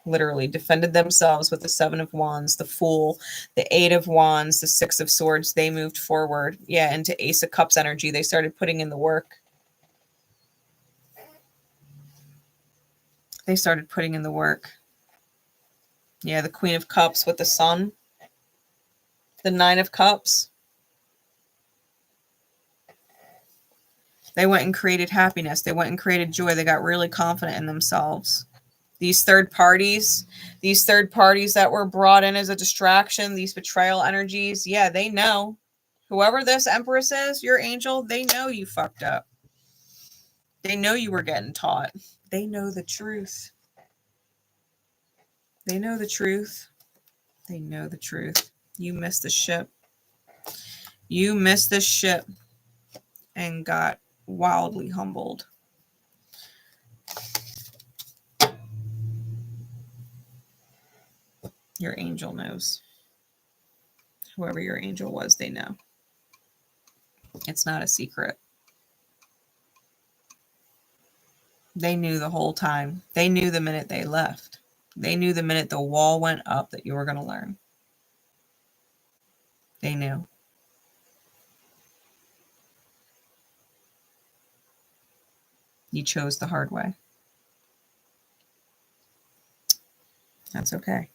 Literally defended themselves with the 7 of Wands, the Fool, the 8 of Wands, the 6 of Swords. They moved forward. Yeah, into Ace of Cups energy. They started putting in the work. They started putting in the work. Yeah, the Queen of Cups with the Sun. The 9 of Cups. They went and created happiness. They went and created joy. They got really confident in themselves. These third parties that were brought in as a distraction, these betrayal energies, yeah, they know. Whoever this Empress is, your angel, they know you fucked up. They know you were getting taught. They know the truth. They know the truth. They know the truth. You missed the ship. You missed the ship and got wildly humbled. Your angel knows. Whoever your angel was, they know. It's not a secret. They knew the whole time. They knew the minute they left. They knew the minute the wall went up that you were going to learn. They knew. You chose the hard way. That's okay.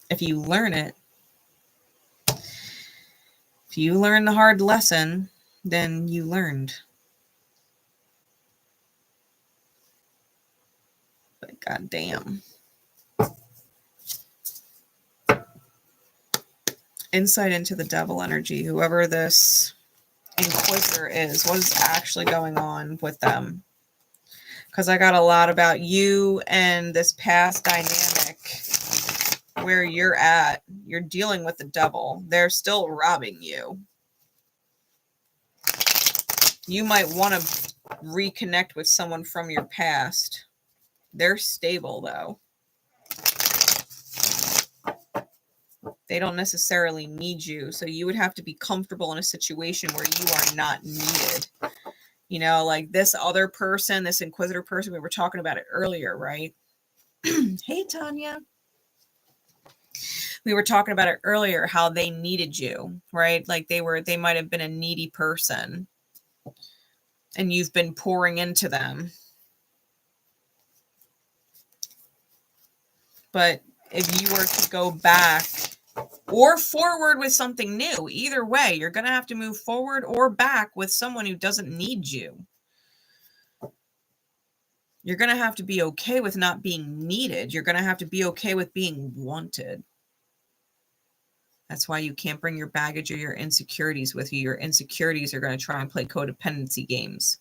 If you learn it, if you learn the hard lesson, then you learned. But goddamn. Insight into the devil energy. Whoever this Inquisitor is, what is actually going on with them? Because I got a lot about you and this past dynamic where you're at. You're dealing with the devil. They're still robbing you. You might want to reconnect with someone from your past. They're stable, though. They don't necessarily need you. So you would have to be comfortable in a situation where you are not needed. You know, like this other person, this Inquisitor person, we were talking about it earlier, right? Hey, Tanya. We were talking about it earlier, how they needed you, right? Like they might have been a needy person and you've been pouring into them. But if you were to go back or forward with something new, either way, you're going to have to move forward or back with someone who doesn't need you. You're going to have to be okay with not being needed. You're going to have to be okay with being wanted. That's why you can't bring your baggage or your insecurities with you. Your insecurities are going to try and play codependency games.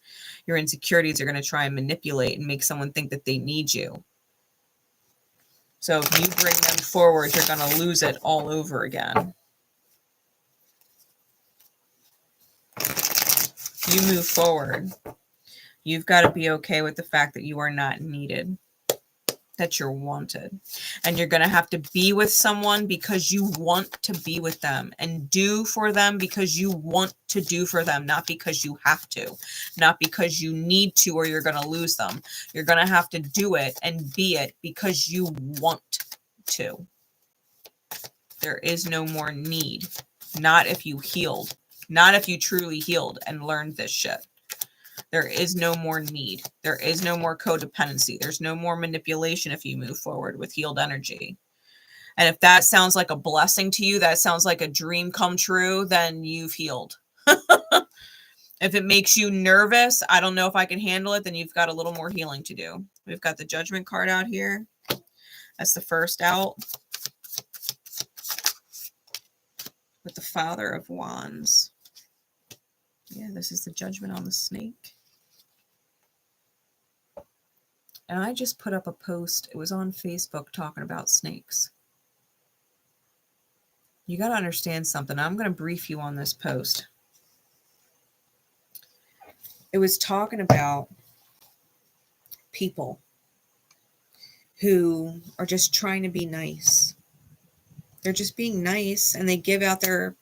Your insecurities are going to try and manipulate and make someone think that they need you. So if you bring them forward, you're going to lose it all over again. You move forward. You've got to be okay with the fact that you are not needed, that you're wanted. And you're going to have to be with someone because you want to be with them, and do for them because you want to do for them, not because you have to, not because you need to or you're going to lose them. You're going to have to do it and be it because you want to. There is no more need. Not if you healed. Not if you truly healed and learned this shit. There is no more need. There is no more codependency. There's no more manipulation if you move forward with healed energy. And if that sounds like a blessing to you, that sounds like a dream come true, then you've healed. If it makes you nervous, I don't know if I can handle it, then you've got a little more healing to do. We've got the Judgment card out here. That's the first out. With the Father of Wands. Yeah, this is the Judgment on the snake. And I just put up a post. It was on Facebook talking about snakes. You got to understand something. I'm going to brief you on this post. It was talking about people who are just trying to be nice. They're just being nice, and they give out their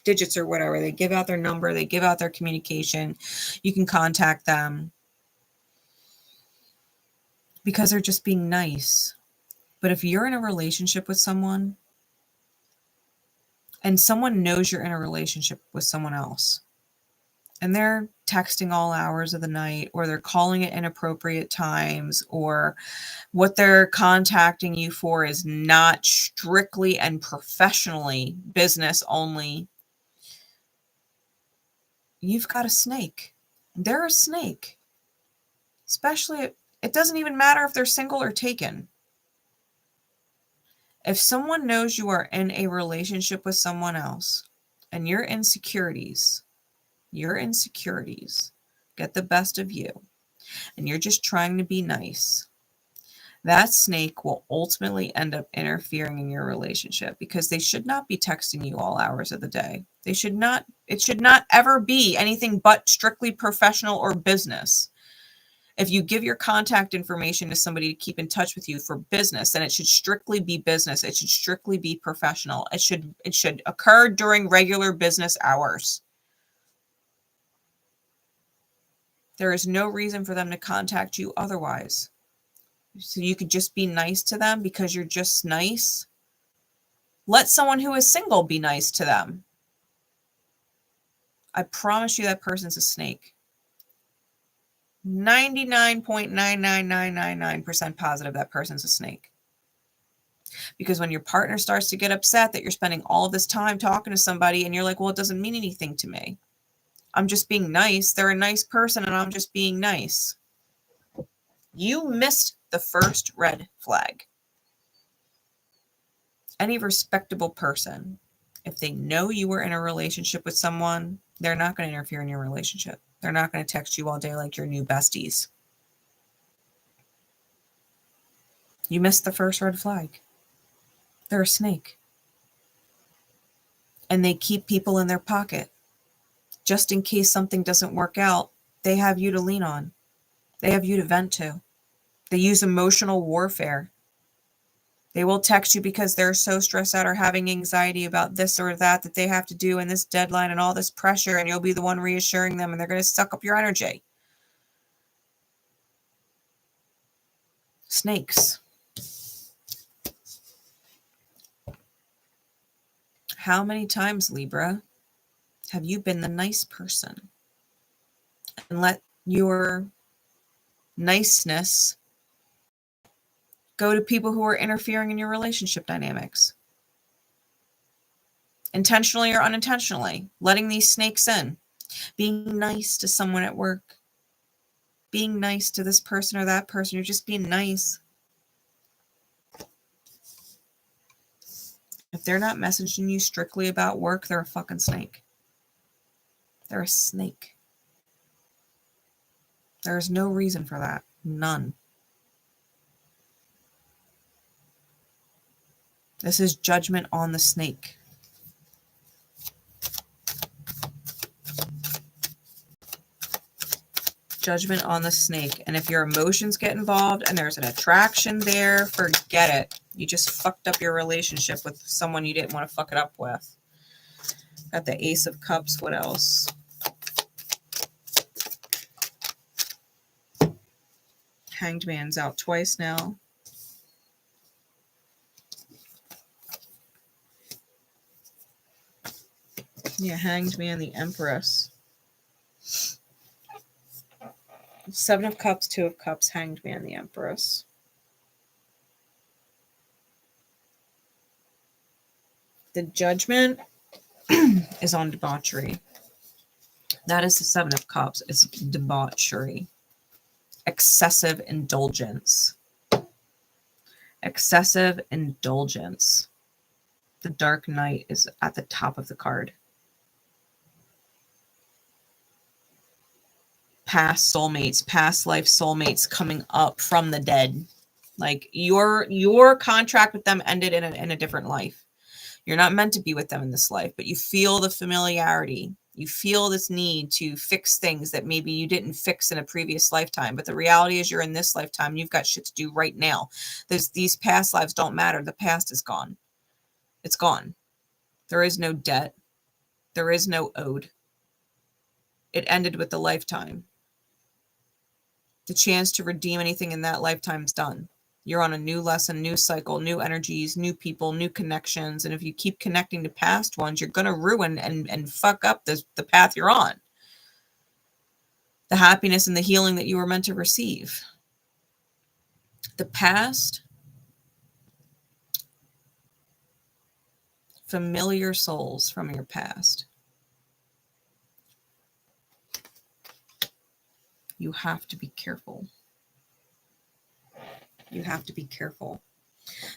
digits or whatever. They give out their number. They give out their communication. You can contact them because they're just being nice. But if you're in a relationship with someone and someone knows you're in a relationship with someone else, and they're texting all hours of the night, or they're calling at inappropriate times, or what they're contacting you for is not strictly and professionally business only, you've got a snake. They're a snake. Especially, it doesn't even matter if they're single or taken. If someone knows you are in a relationship with someone else and your insecurities get the best of you, and you're just trying to be nice, that snake will ultimately end up interfering in your relationship, because they should not be texting you all hours of the day. It should not ever be anything but strictly professional or business. If you give your contact information to somebody to keep in touch with you for business, then it should strictly be business. It should strictly be professional. It should occur during regular business hours. There is no reason for them to contact you otherwise. So you could just be nice to them because you're just nice. Let someone who is single be nice to them. I promise you that person's a snake. 99.99999% positive that person's a snake. Because when your partner starts to get upset that you're spending all of this time talking to somebody and you're like, well, it doesn't mean anything to me. I'm just being nice. They're a nice person and I'm just being nice. You missed the first red flag. Any respectable person, if they know you were in a relationship with someone, they're not going to interfere in your relationship. They're not going to text you all day like your new besties. You missed the first red flag. They're a snake. And they keep people in their pocket. Just in case something doesn't work out, they have you to lean on. They have you to vent to. They use emotional warfare. They will text you because they're so stressed out or having anxiety about this or that they have to do, and this deadline and all this pressure, and you'll be the one reassuring them, and they're going to suck up your energy. Snakes. How many times, Libra, have you been the nice person and let your niceness go to people who are interfering in your relationship dynamics? Intentionally or unintentionally, letting these snakes in. Being nice to someone at work. Being nice to this person or that person. You're just being nice. If they're not messaging you strictly about work, they're a fucking snake. They're a snake. There is no reason for that. None. This is judgment on the snake. Judgment on the snake. And if your emotions get involved and there's an attraction there, forget it. You just fucked up your relationship with someone you didn't want to fuck it up with. Got the Ace of Cups. What else? Hanged Man's out twice now. Yeah, Hanged Man, the Empress. 7 of Cups, 2 of Cups, Hanged Man, the Empress. The Judgment is on debauchery. That is the 7 of Cups. It's debauchery. Excessive indulgence. Excessive indulgence. The Dark Knight is at the top of the card. Past soulmates, past life soulmates coming up from the dead. Like your contract with them ended in a different life. You're not meant to be with them in this life, but you feel the familiarity. You feel this need to fix things that maybe you didn't fix in a previous lifetime. But the reality is you're in this lifetime and you've got shit to do right now. These past lives don't matter. The past is gone. It's gone. There is no debt. There is no owed. It ended with the lifetime. The chance to redeem anything in that lifetime is done. You're on a new lesson, new cycle, new energies, new people, new connections. And if you keep connecting to past ones, you're going to ruin and fuck up the path you're on. The happiness and the healing that you were meant to receive. The past, familiar souls from your past. You have to be careful. You have to be careful.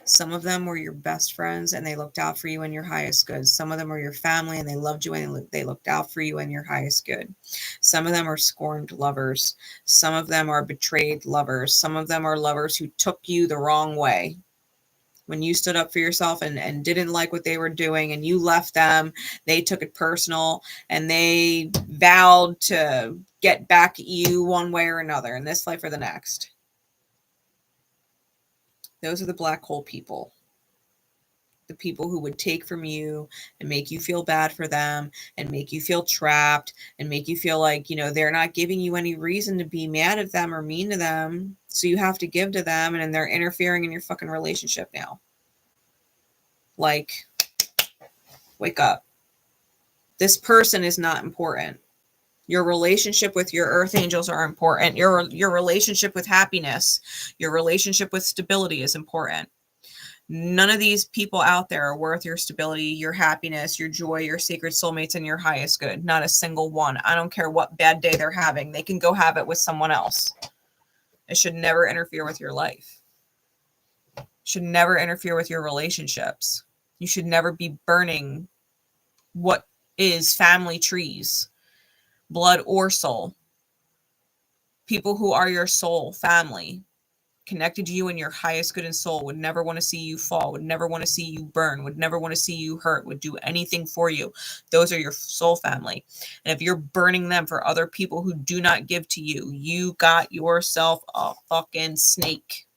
Some of them were your best friends and they looked out for you in your highest good. Some of them were your family and they loved you and they looked out for you in your highest good. Some of them are scorned lovers. Some of them are betrayed lovers. Some of them are lovers who took you the wrong way. When you stood up for yourself and didn't like what they were doing and you left them, they took it personal and they vowed to get back at you one way or another in this life or the next. Those are the black hole people. The people who would take from you and make you feel bad for them and make you feel trapped and make you feel like, they're not giving you any reason to be mad at them or mean to them. So you have to give to them and they're interfering in your fucking relationship now. Like, wake up. This person is not important. Your relationship with your earth angels are important. Your relationship with happiness, your relationship with stability is important. None of these people out there are worth your stability, your happiness, your joy, your sacred soulmates, and your highest good. Not a single one. I don't care what bad day they're having. They can go have it with someone else. It should never interfere with your life. It should never interfere with your relationships. You should never be burning what is family trees. Blood or soul. People who are your soul family, connected to you in your highest good and soul, would never want to see you fall, would never want to see you burn, would never want to see you hurt, would do anything for you. Those are your soul family. And if you're burning them for other people who do not give to you, you got yourself a fucking snake.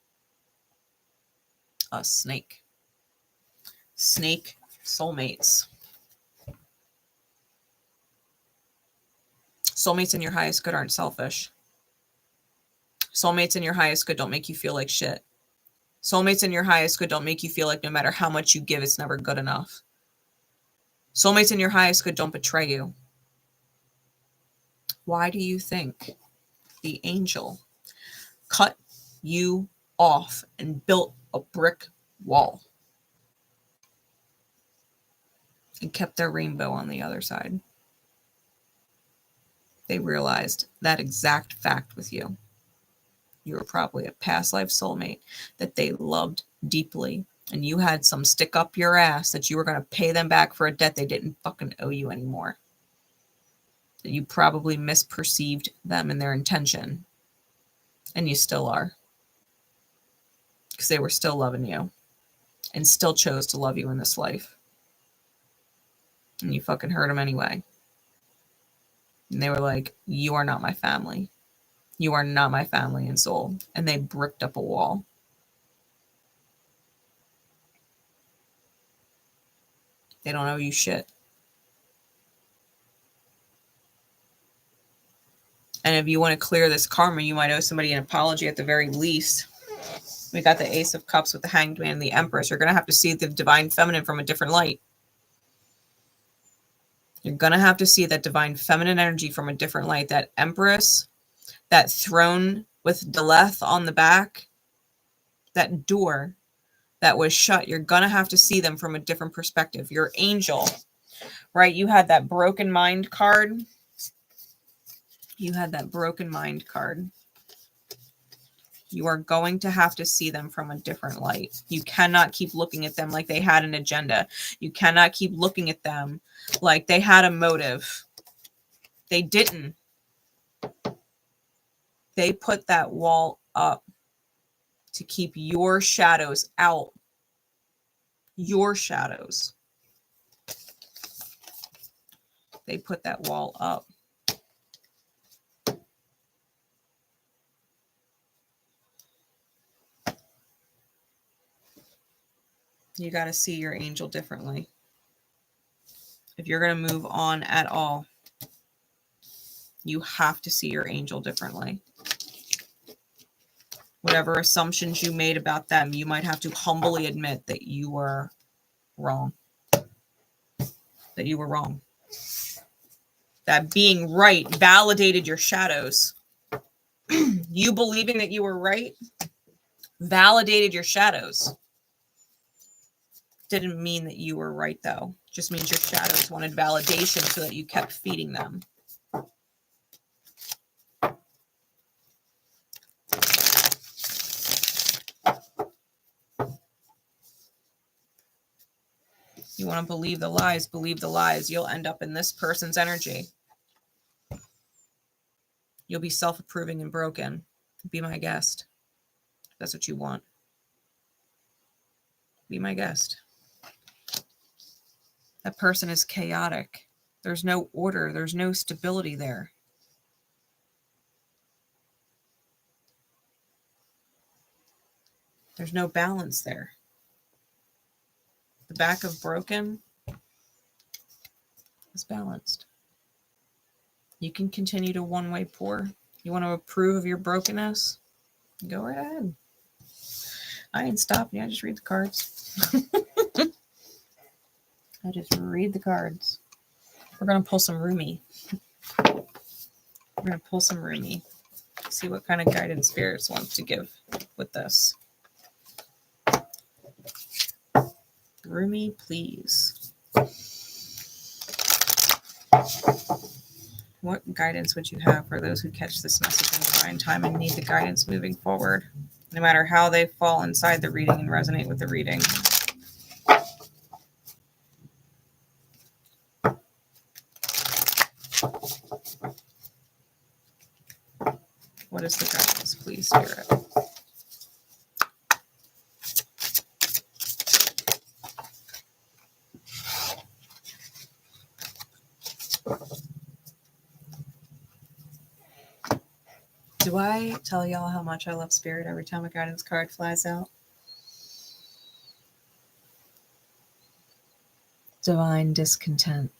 A snake. Snake soulmates. Soulmates in your highest good aren't selfish. Soulmates in your highest good don't make you feel like shit. Soulmates in your highest good don't make you feel like no matter how much you give, it's never good enough. Soulmates in your highest good don't betray you. Why do you think the angel cut you off and built a brick wall and kept their rainbow on the other side? They realized that exact fact with you. You were probably a past life soulmate that they loved deeply, and you had some stick up your ass that you were going to pay them back for a debt they didn't fucking owe you anymore. That you probably misperceived them and their intention, and you still are, because they were still loving you and still chose to love you in this life, and you fucking hurt them anyway. And they were like, you are not my family. You are not my family and soul. And they bricked up a wall. They don't owe you shit. And if you want to clear this karma, you might owe somebody an apology at the very least. We got the Ace of Cups with the Hanged Man and the Empress. You're going to have to see the divine feminine from a different light. You're going to have to see that divine feminine energy from a different light. That Empress, that throne with Deleth on the back, that door that was shut. You're going to have to see them from a different perspective. Your angel, right? You had that broken mind card. You had that broken mind card. You are going to have to see them from a different light. You cannot keep looking at them like they had an agenda. You cannot keep looking at them like they had a motive. They didn't. They put that wall up to keep your shadows out. Your shadows. They put that wall up. You got to see your angel differently. If you're going to move on at all, you have to see your angel differently. Whatever assumptions you made about them, you might have to humbly admit that you were wrong. That you were wrong. That being right validated your shadows. You believing that you were right validated your shadows. Didn't mean that you were right, though. Just means your shadows wanted validation so that you kept feeding them. You want to believe the lies, believe the lies. You'll end up in this person's energy. You'll be self-approving and broken. Be my guest. If that's what you want. Be my guest. That person is chaotic. There's no order. There's no stability there. There's no balance there. The back of broken is balanced. You can continue to one-way pour. You want to approve of your brokenness? Go right ahead. I ain't stopping you. I just read the cards. I just read the cards. We're going to pull some Rumi. We're going to pull some Rumi. See what kind of guidance spirits want to give with this. Rumi, please. What guidance would you have for those who catch this message in divine time and need the guidance moving forward, no matter how they fall inside the reading and resonate with the reading? What is the guidance, please, Spirit? Do I tell y'all how much I love Spirit every time a guidance card flies out? Divine discontent.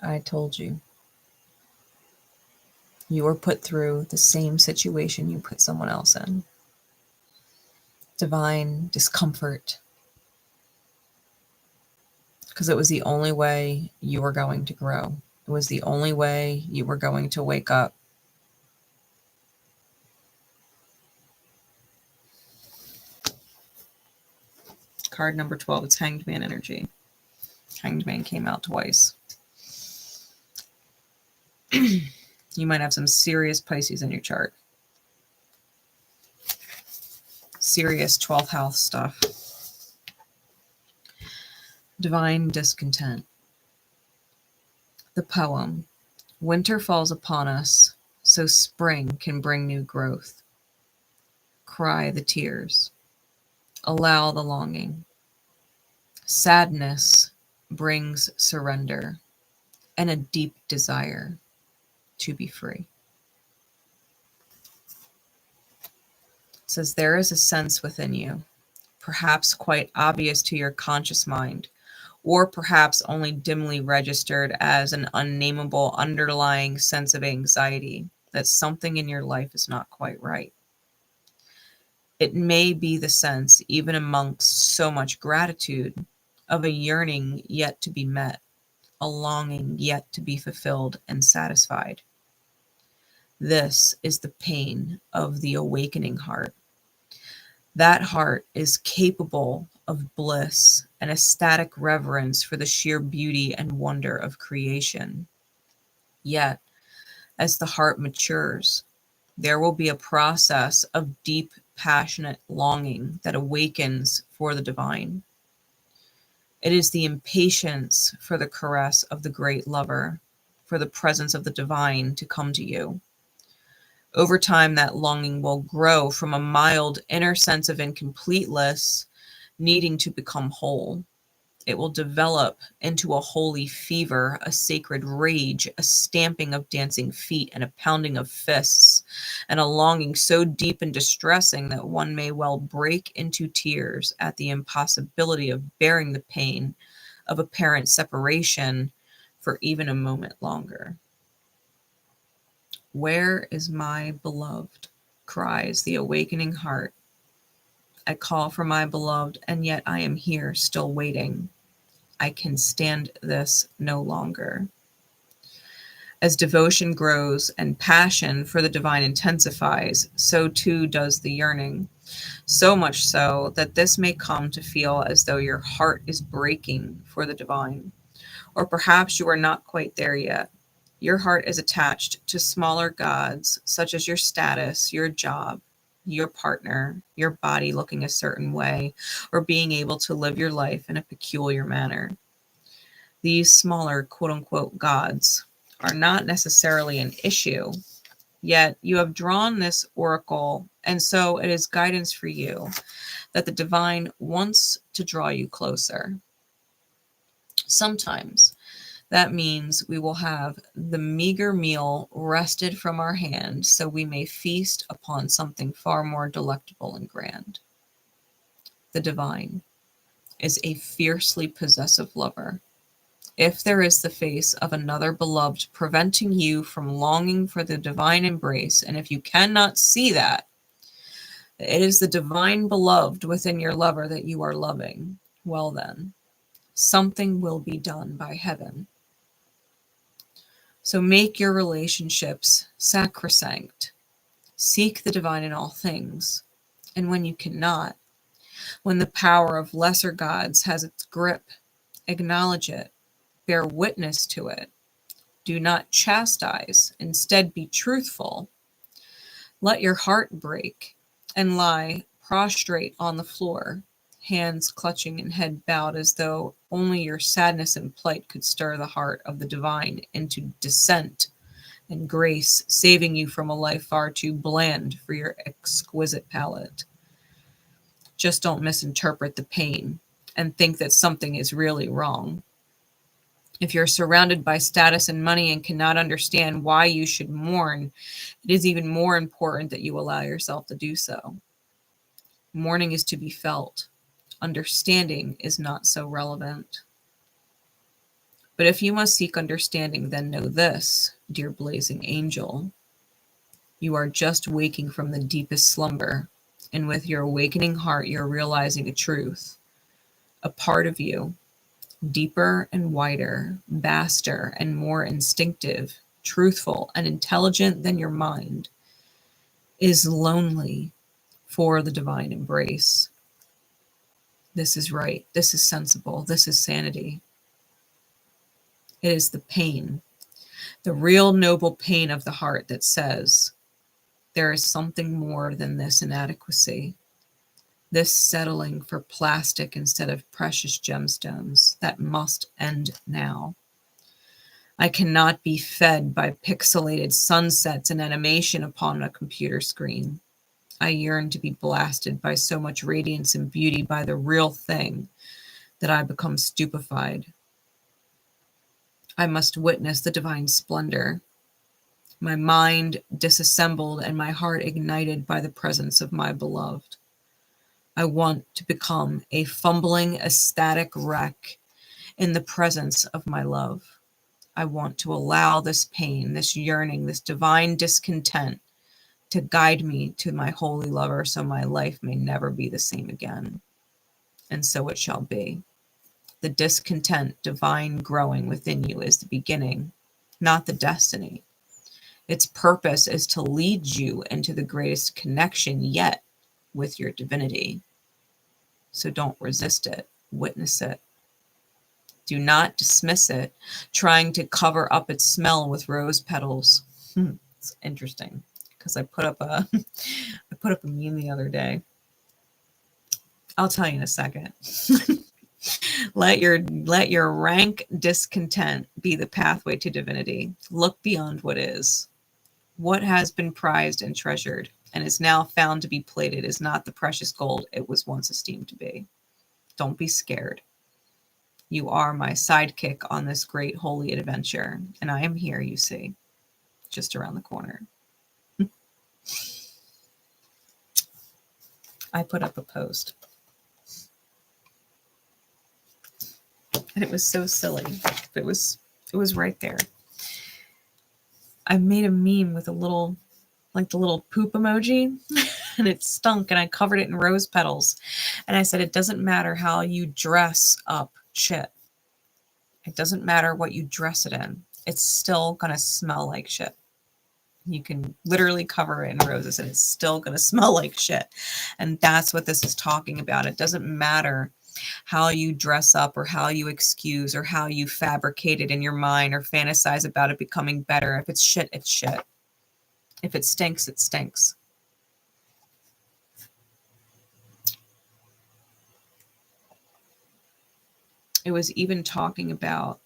I told you. You were put through the same situation you put someone else in. Divine discomfort. Because it was the only way you were going to grow. It was the only way you were going to wake up. Card number 12, it's Hanged Man energy. Hanged Man came out twice. You might have some serious Pisces in your chart. Serious 12th house stuff. Divine discontent. The poem. Winter falls upon us, so spring can bring new growth. Cry the tears. Allow the longing. Sadness brings surrender and a deep desire to be free. It says there is a sense within you, perhaps quite obvious to your conscious mind, or perhaps only dimly registered as an unnameable underlying sense of anxiety that something in your life is not quite right. It may be the sense, even amongst so much gratitude, of a yearning yet to be met, a longing yet to be fulfilled and satisfied. This is the pain of the awakening heart. That heart is capable of bliss and ecstatic reverence for the sheer beauty and wonder of creation. Yet, as the heart matures, there will be a process of deep, passionate longing that awakens for the divine. It is the impatience for the caress of the great lover, for the presence of the divine to come to you. Over time, that longing will grow from a mild inner sense of incompleteness, needing to become whole. It will develop into a holy fever, a sacred rage, a stamping of dancing feet and a pounding of fists, and a longing so deep and distressing that one may well break into tears at the impossibility of bearing the pain of apparent separation for even a moment longer. Where is my beloved? Cries the awakening heart. I call for my beloved, and yet I am here still waiting. I can stand this no longer. As devotion grows and passion for the divine intensifies, so too does the yearning. So much so that this may come to feel as though your heart is breaking for the divine. Or perhaps you are not quite there yet. Your heart is attached to smaller gods, such as your status, your job, your partner, your body looking a certain way, or being able to live your life in a peculiar manner. These smaller quote-unquote gods are not necessarily an issue, yet you have drawn this oracle, and so it is guidance for you that the divine wants to draw you closer. Sometimes that means we will have the meager meal wrested from our hand so we may feast upon something far more delectable and grand. The divine is a fiercely possessive lover. If there is the face of another beloved preventing you from longing for the divine embrace, and if you cannot see that, it is the divine beloved within your lover that you are loving, well then, something will be done by heaven. So make your relationships sacrosanct. Seek the divine in all things. And when you cannot, when the power of lesser gods has its grip, acknowledge it, bear witness to it. Do not chastise, instead be truthful. Let your heart break and lie prostrate on the floor, hands clutching and head bowed as though only your sadness and plight could stir the heart of the divine into descent and grace, saving you from a life far too bland for your exquisite palate. Just don't misinterpret the pain and think that something is really wrong. If you're surrounded by status and money and cannot understand why you should mourn, it is even more important that you allow yourself to do so. Mourning is to be felt. Understanding is not so relevant. But if you must seek understanding, then know this, dear blazing angel. You are just waking from the deepest slumber, and with your awakening heart, you're realizing a truth, a part of you, deeper and wider, vaster and more instinctive, truthful and intelligent than your mind, is lonely for the divine embrace. This is right. This is sensible. This is sanity. It is the pain, the real noble pain of the heart that says, there is something more than this inadequacy, this settling for plastic instead of precious gemstones that must end now. I cannot be fed by pixelated sunsets and animation upon a computer screen. I yearn to be blasted by so much radiance and beauty by the real thing that I become stupefied. I must witness the divine splendor, my mind disassembled and my heart ignited by the presence of my beloved. I want to become a fumbling, ecstatic wreck in the presence of my love. I want to allow this pain, this yearning, this divine discontent to guide me to my holy lover so my life may never be the same again. And so it shall be. The discontent divine growing within you is the beginning, not the destiny. Its purpose is to lead you into the greatest connection yet with your divinity. So don't resist it, witness it. Do not dismiss it, trying to cover up its smell with rose petals. It's interesting because I put up a meme the other day. I'll tell you in a second. Let your rank discontent be the pathway to divinity. Look beyond what is. What has been prized and treasured and is now found to be plated is not the precious gold it was once esteemed to be. Don't be scared. You are my sidekick on this great holy adventure, and I am here, you see, just around the corner. I put up a post, and it was so silly. It was right there. I made a meme with a little, like the little poop emoji, and it stunk, and I covered it in rose petals. And I said, it doesn't matter how you dress up shit. It doesn't matter what you dress it in. It's still going to smell like shit. You can literally cover it in roses and it's still going to smell like shit. And that's what this is talking about. It doesn't matter how you dress up or how you excuse or how you fabricate it in your mind or fantasize about it becoming better. If it's shit, it's shit. If it stinks, it stinks. It was even talking about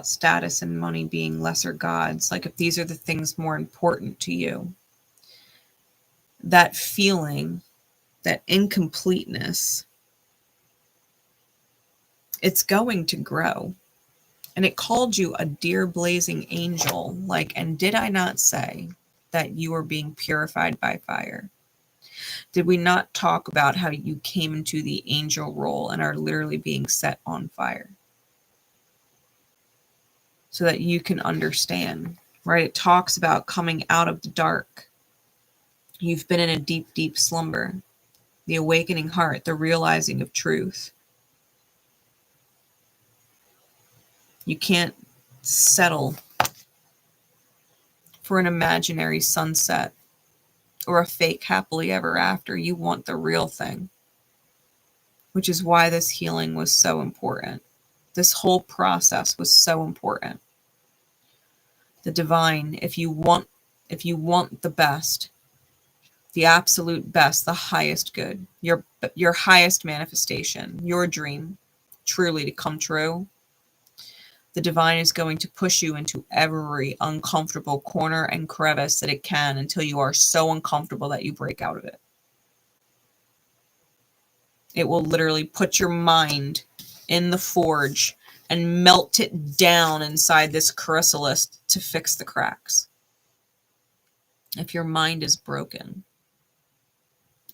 status and money being lesser gods. Like if these are the things more important to you, that feeling, that incompleteness, it's going to grow. And it called you a dear blazing angel. Like, and did I not say that you are being purified by fire? Did we not talk about how you came into the angel role and are literally being set on fire? So that you can understand, right? It talks about coming out of the dark. You've been in a deep, deep slumber. The awakening heart, the realizing of truth. You can't settle for an imaginary sunset or a fake happily ever after. You want the real thing, which is why this healing was so important. This whole process was so important. The divine, if you want the best, the absolute best, the highest good, your highest manifestation, your dream truly to come true, the divine is going to push you into every uncomfortable corner and crevice that it can until you are so uncomfortable that you break out of it. It will literally put your mind in the forge and melt it down inside this chrysalis to fix the cracks. If your mind is broken,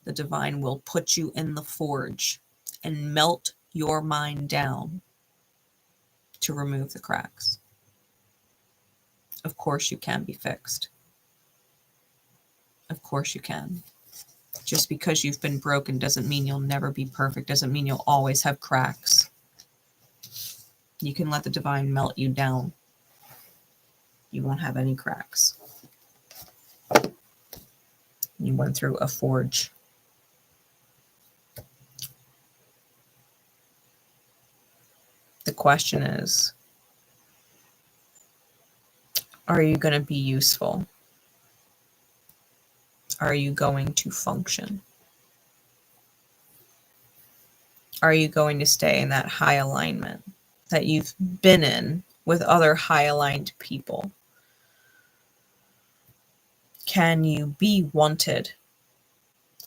the divine will put you in the forge and melt your mind down to remove the cracks. Of course you can be fixed. Of course you can. Just because you've been broken doesn't mean you'll never be perfect, doesn't mean you'll always have cracks. You can let the divine melt you down. You won't have any cracks. You went through a forge. The question is, are you going to be useful? Are you going to function? Are you going to stay in that high alignment that you've been in with other high aligned people? Can you be wanted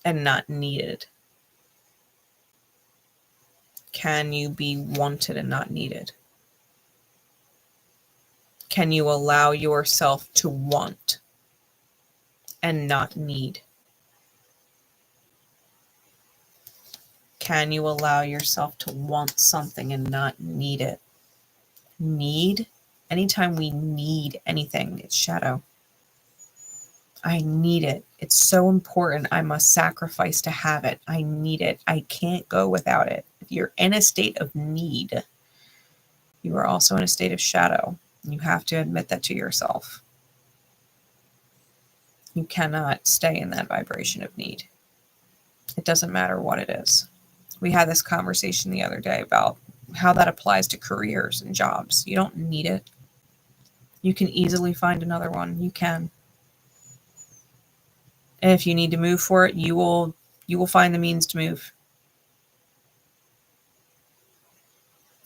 and not needed? Can you be wanted and not needed? Can you allow yourself to want and not need? Can you allow yourself to want something and not need it? Need? Anytime we need anything, it's shadow. I need it. It's so important. I must sacrifice to have it. I need it. I can't go without it. If you're in a state of need, you are also in a state of shadow. You have to admit that to yourself. You cannot stay in that vibration of need. It doesn't matter what it is. We had this conversation the other day about how that applies to careers and jobs. You don't need it. You can easily find another one. You can. And if you need to move for it, you will find the means to move.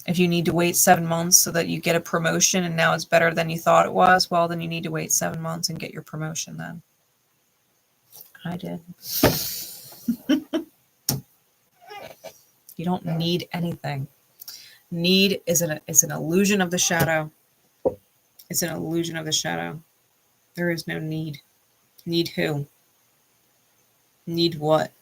If you need to wait 7 months so that you get a promotion and now it's better than you thought it was, well, then you need to wait 7 months and get your promotion then. I did. You don't need anything. Need is an illusion of the shadow. It's an illusion of the shadow. There is no need. Need who? Need what?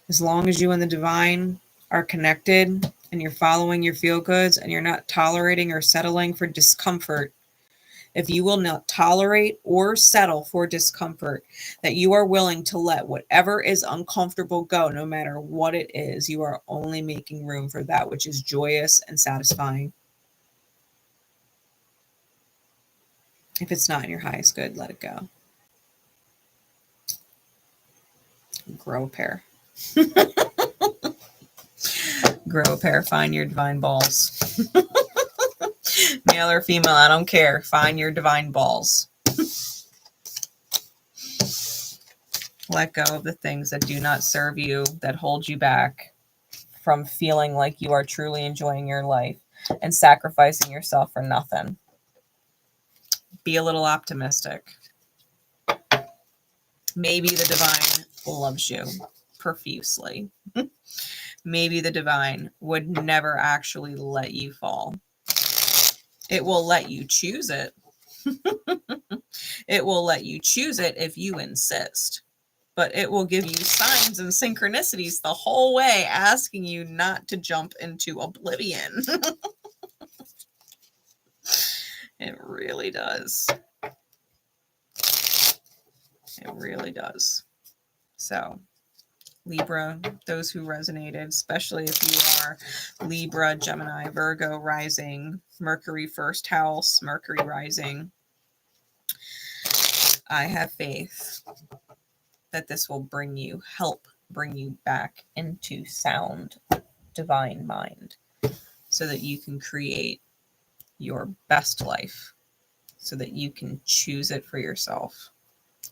As long as you and the divine are connected and you're following your feel goods and you're not tolerating or settling for discomfort, if you will not tolerate or settle for discomfort, that you are willing to let whatever is uncomfortable go, no matter what it is, you are only making room for that which is joyous and satisfying. If it's not in your highest good, let it go. Grow a pair. Grow a pair. Find your divine balls. Male or female, I don't care. Find your divine balls. Let go of the things that do not serve you, that hold you back from feeling like you are truly enjoying your life and sacrificing yourself for nothing. Be a little optimistic. Maybe the divine loves you profusely. Maybe the divine would never actually let you fall. It will let you choose it. It will let you choose it if you insist. But it will give you signs and synchronicities the whole way, asking you not to jump into oblivion. It really does. It really does. So, Libra, those who resonated, especially if you are Libra, Gemini, Virgo rising, Mercury first house, Mercury rising, I have faith that this will help bring you back into sound divine mind so that you can create your best life, so that you can choose it for yourself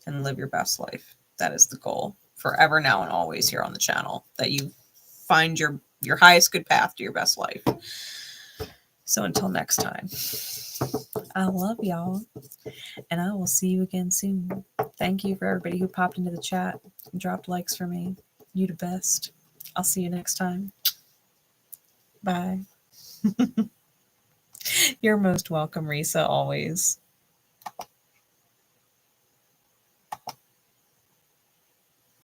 and live your best life. That is the goal forever, now and always here on the channel, that you find your highest good path to your best life. So until next time, I love y'all, and I will see you again soon. Thank you for everybody who popped into the chat and dropped likes for me. You the best. I'll see you next time. Bye. You're most welcome, Risa, always.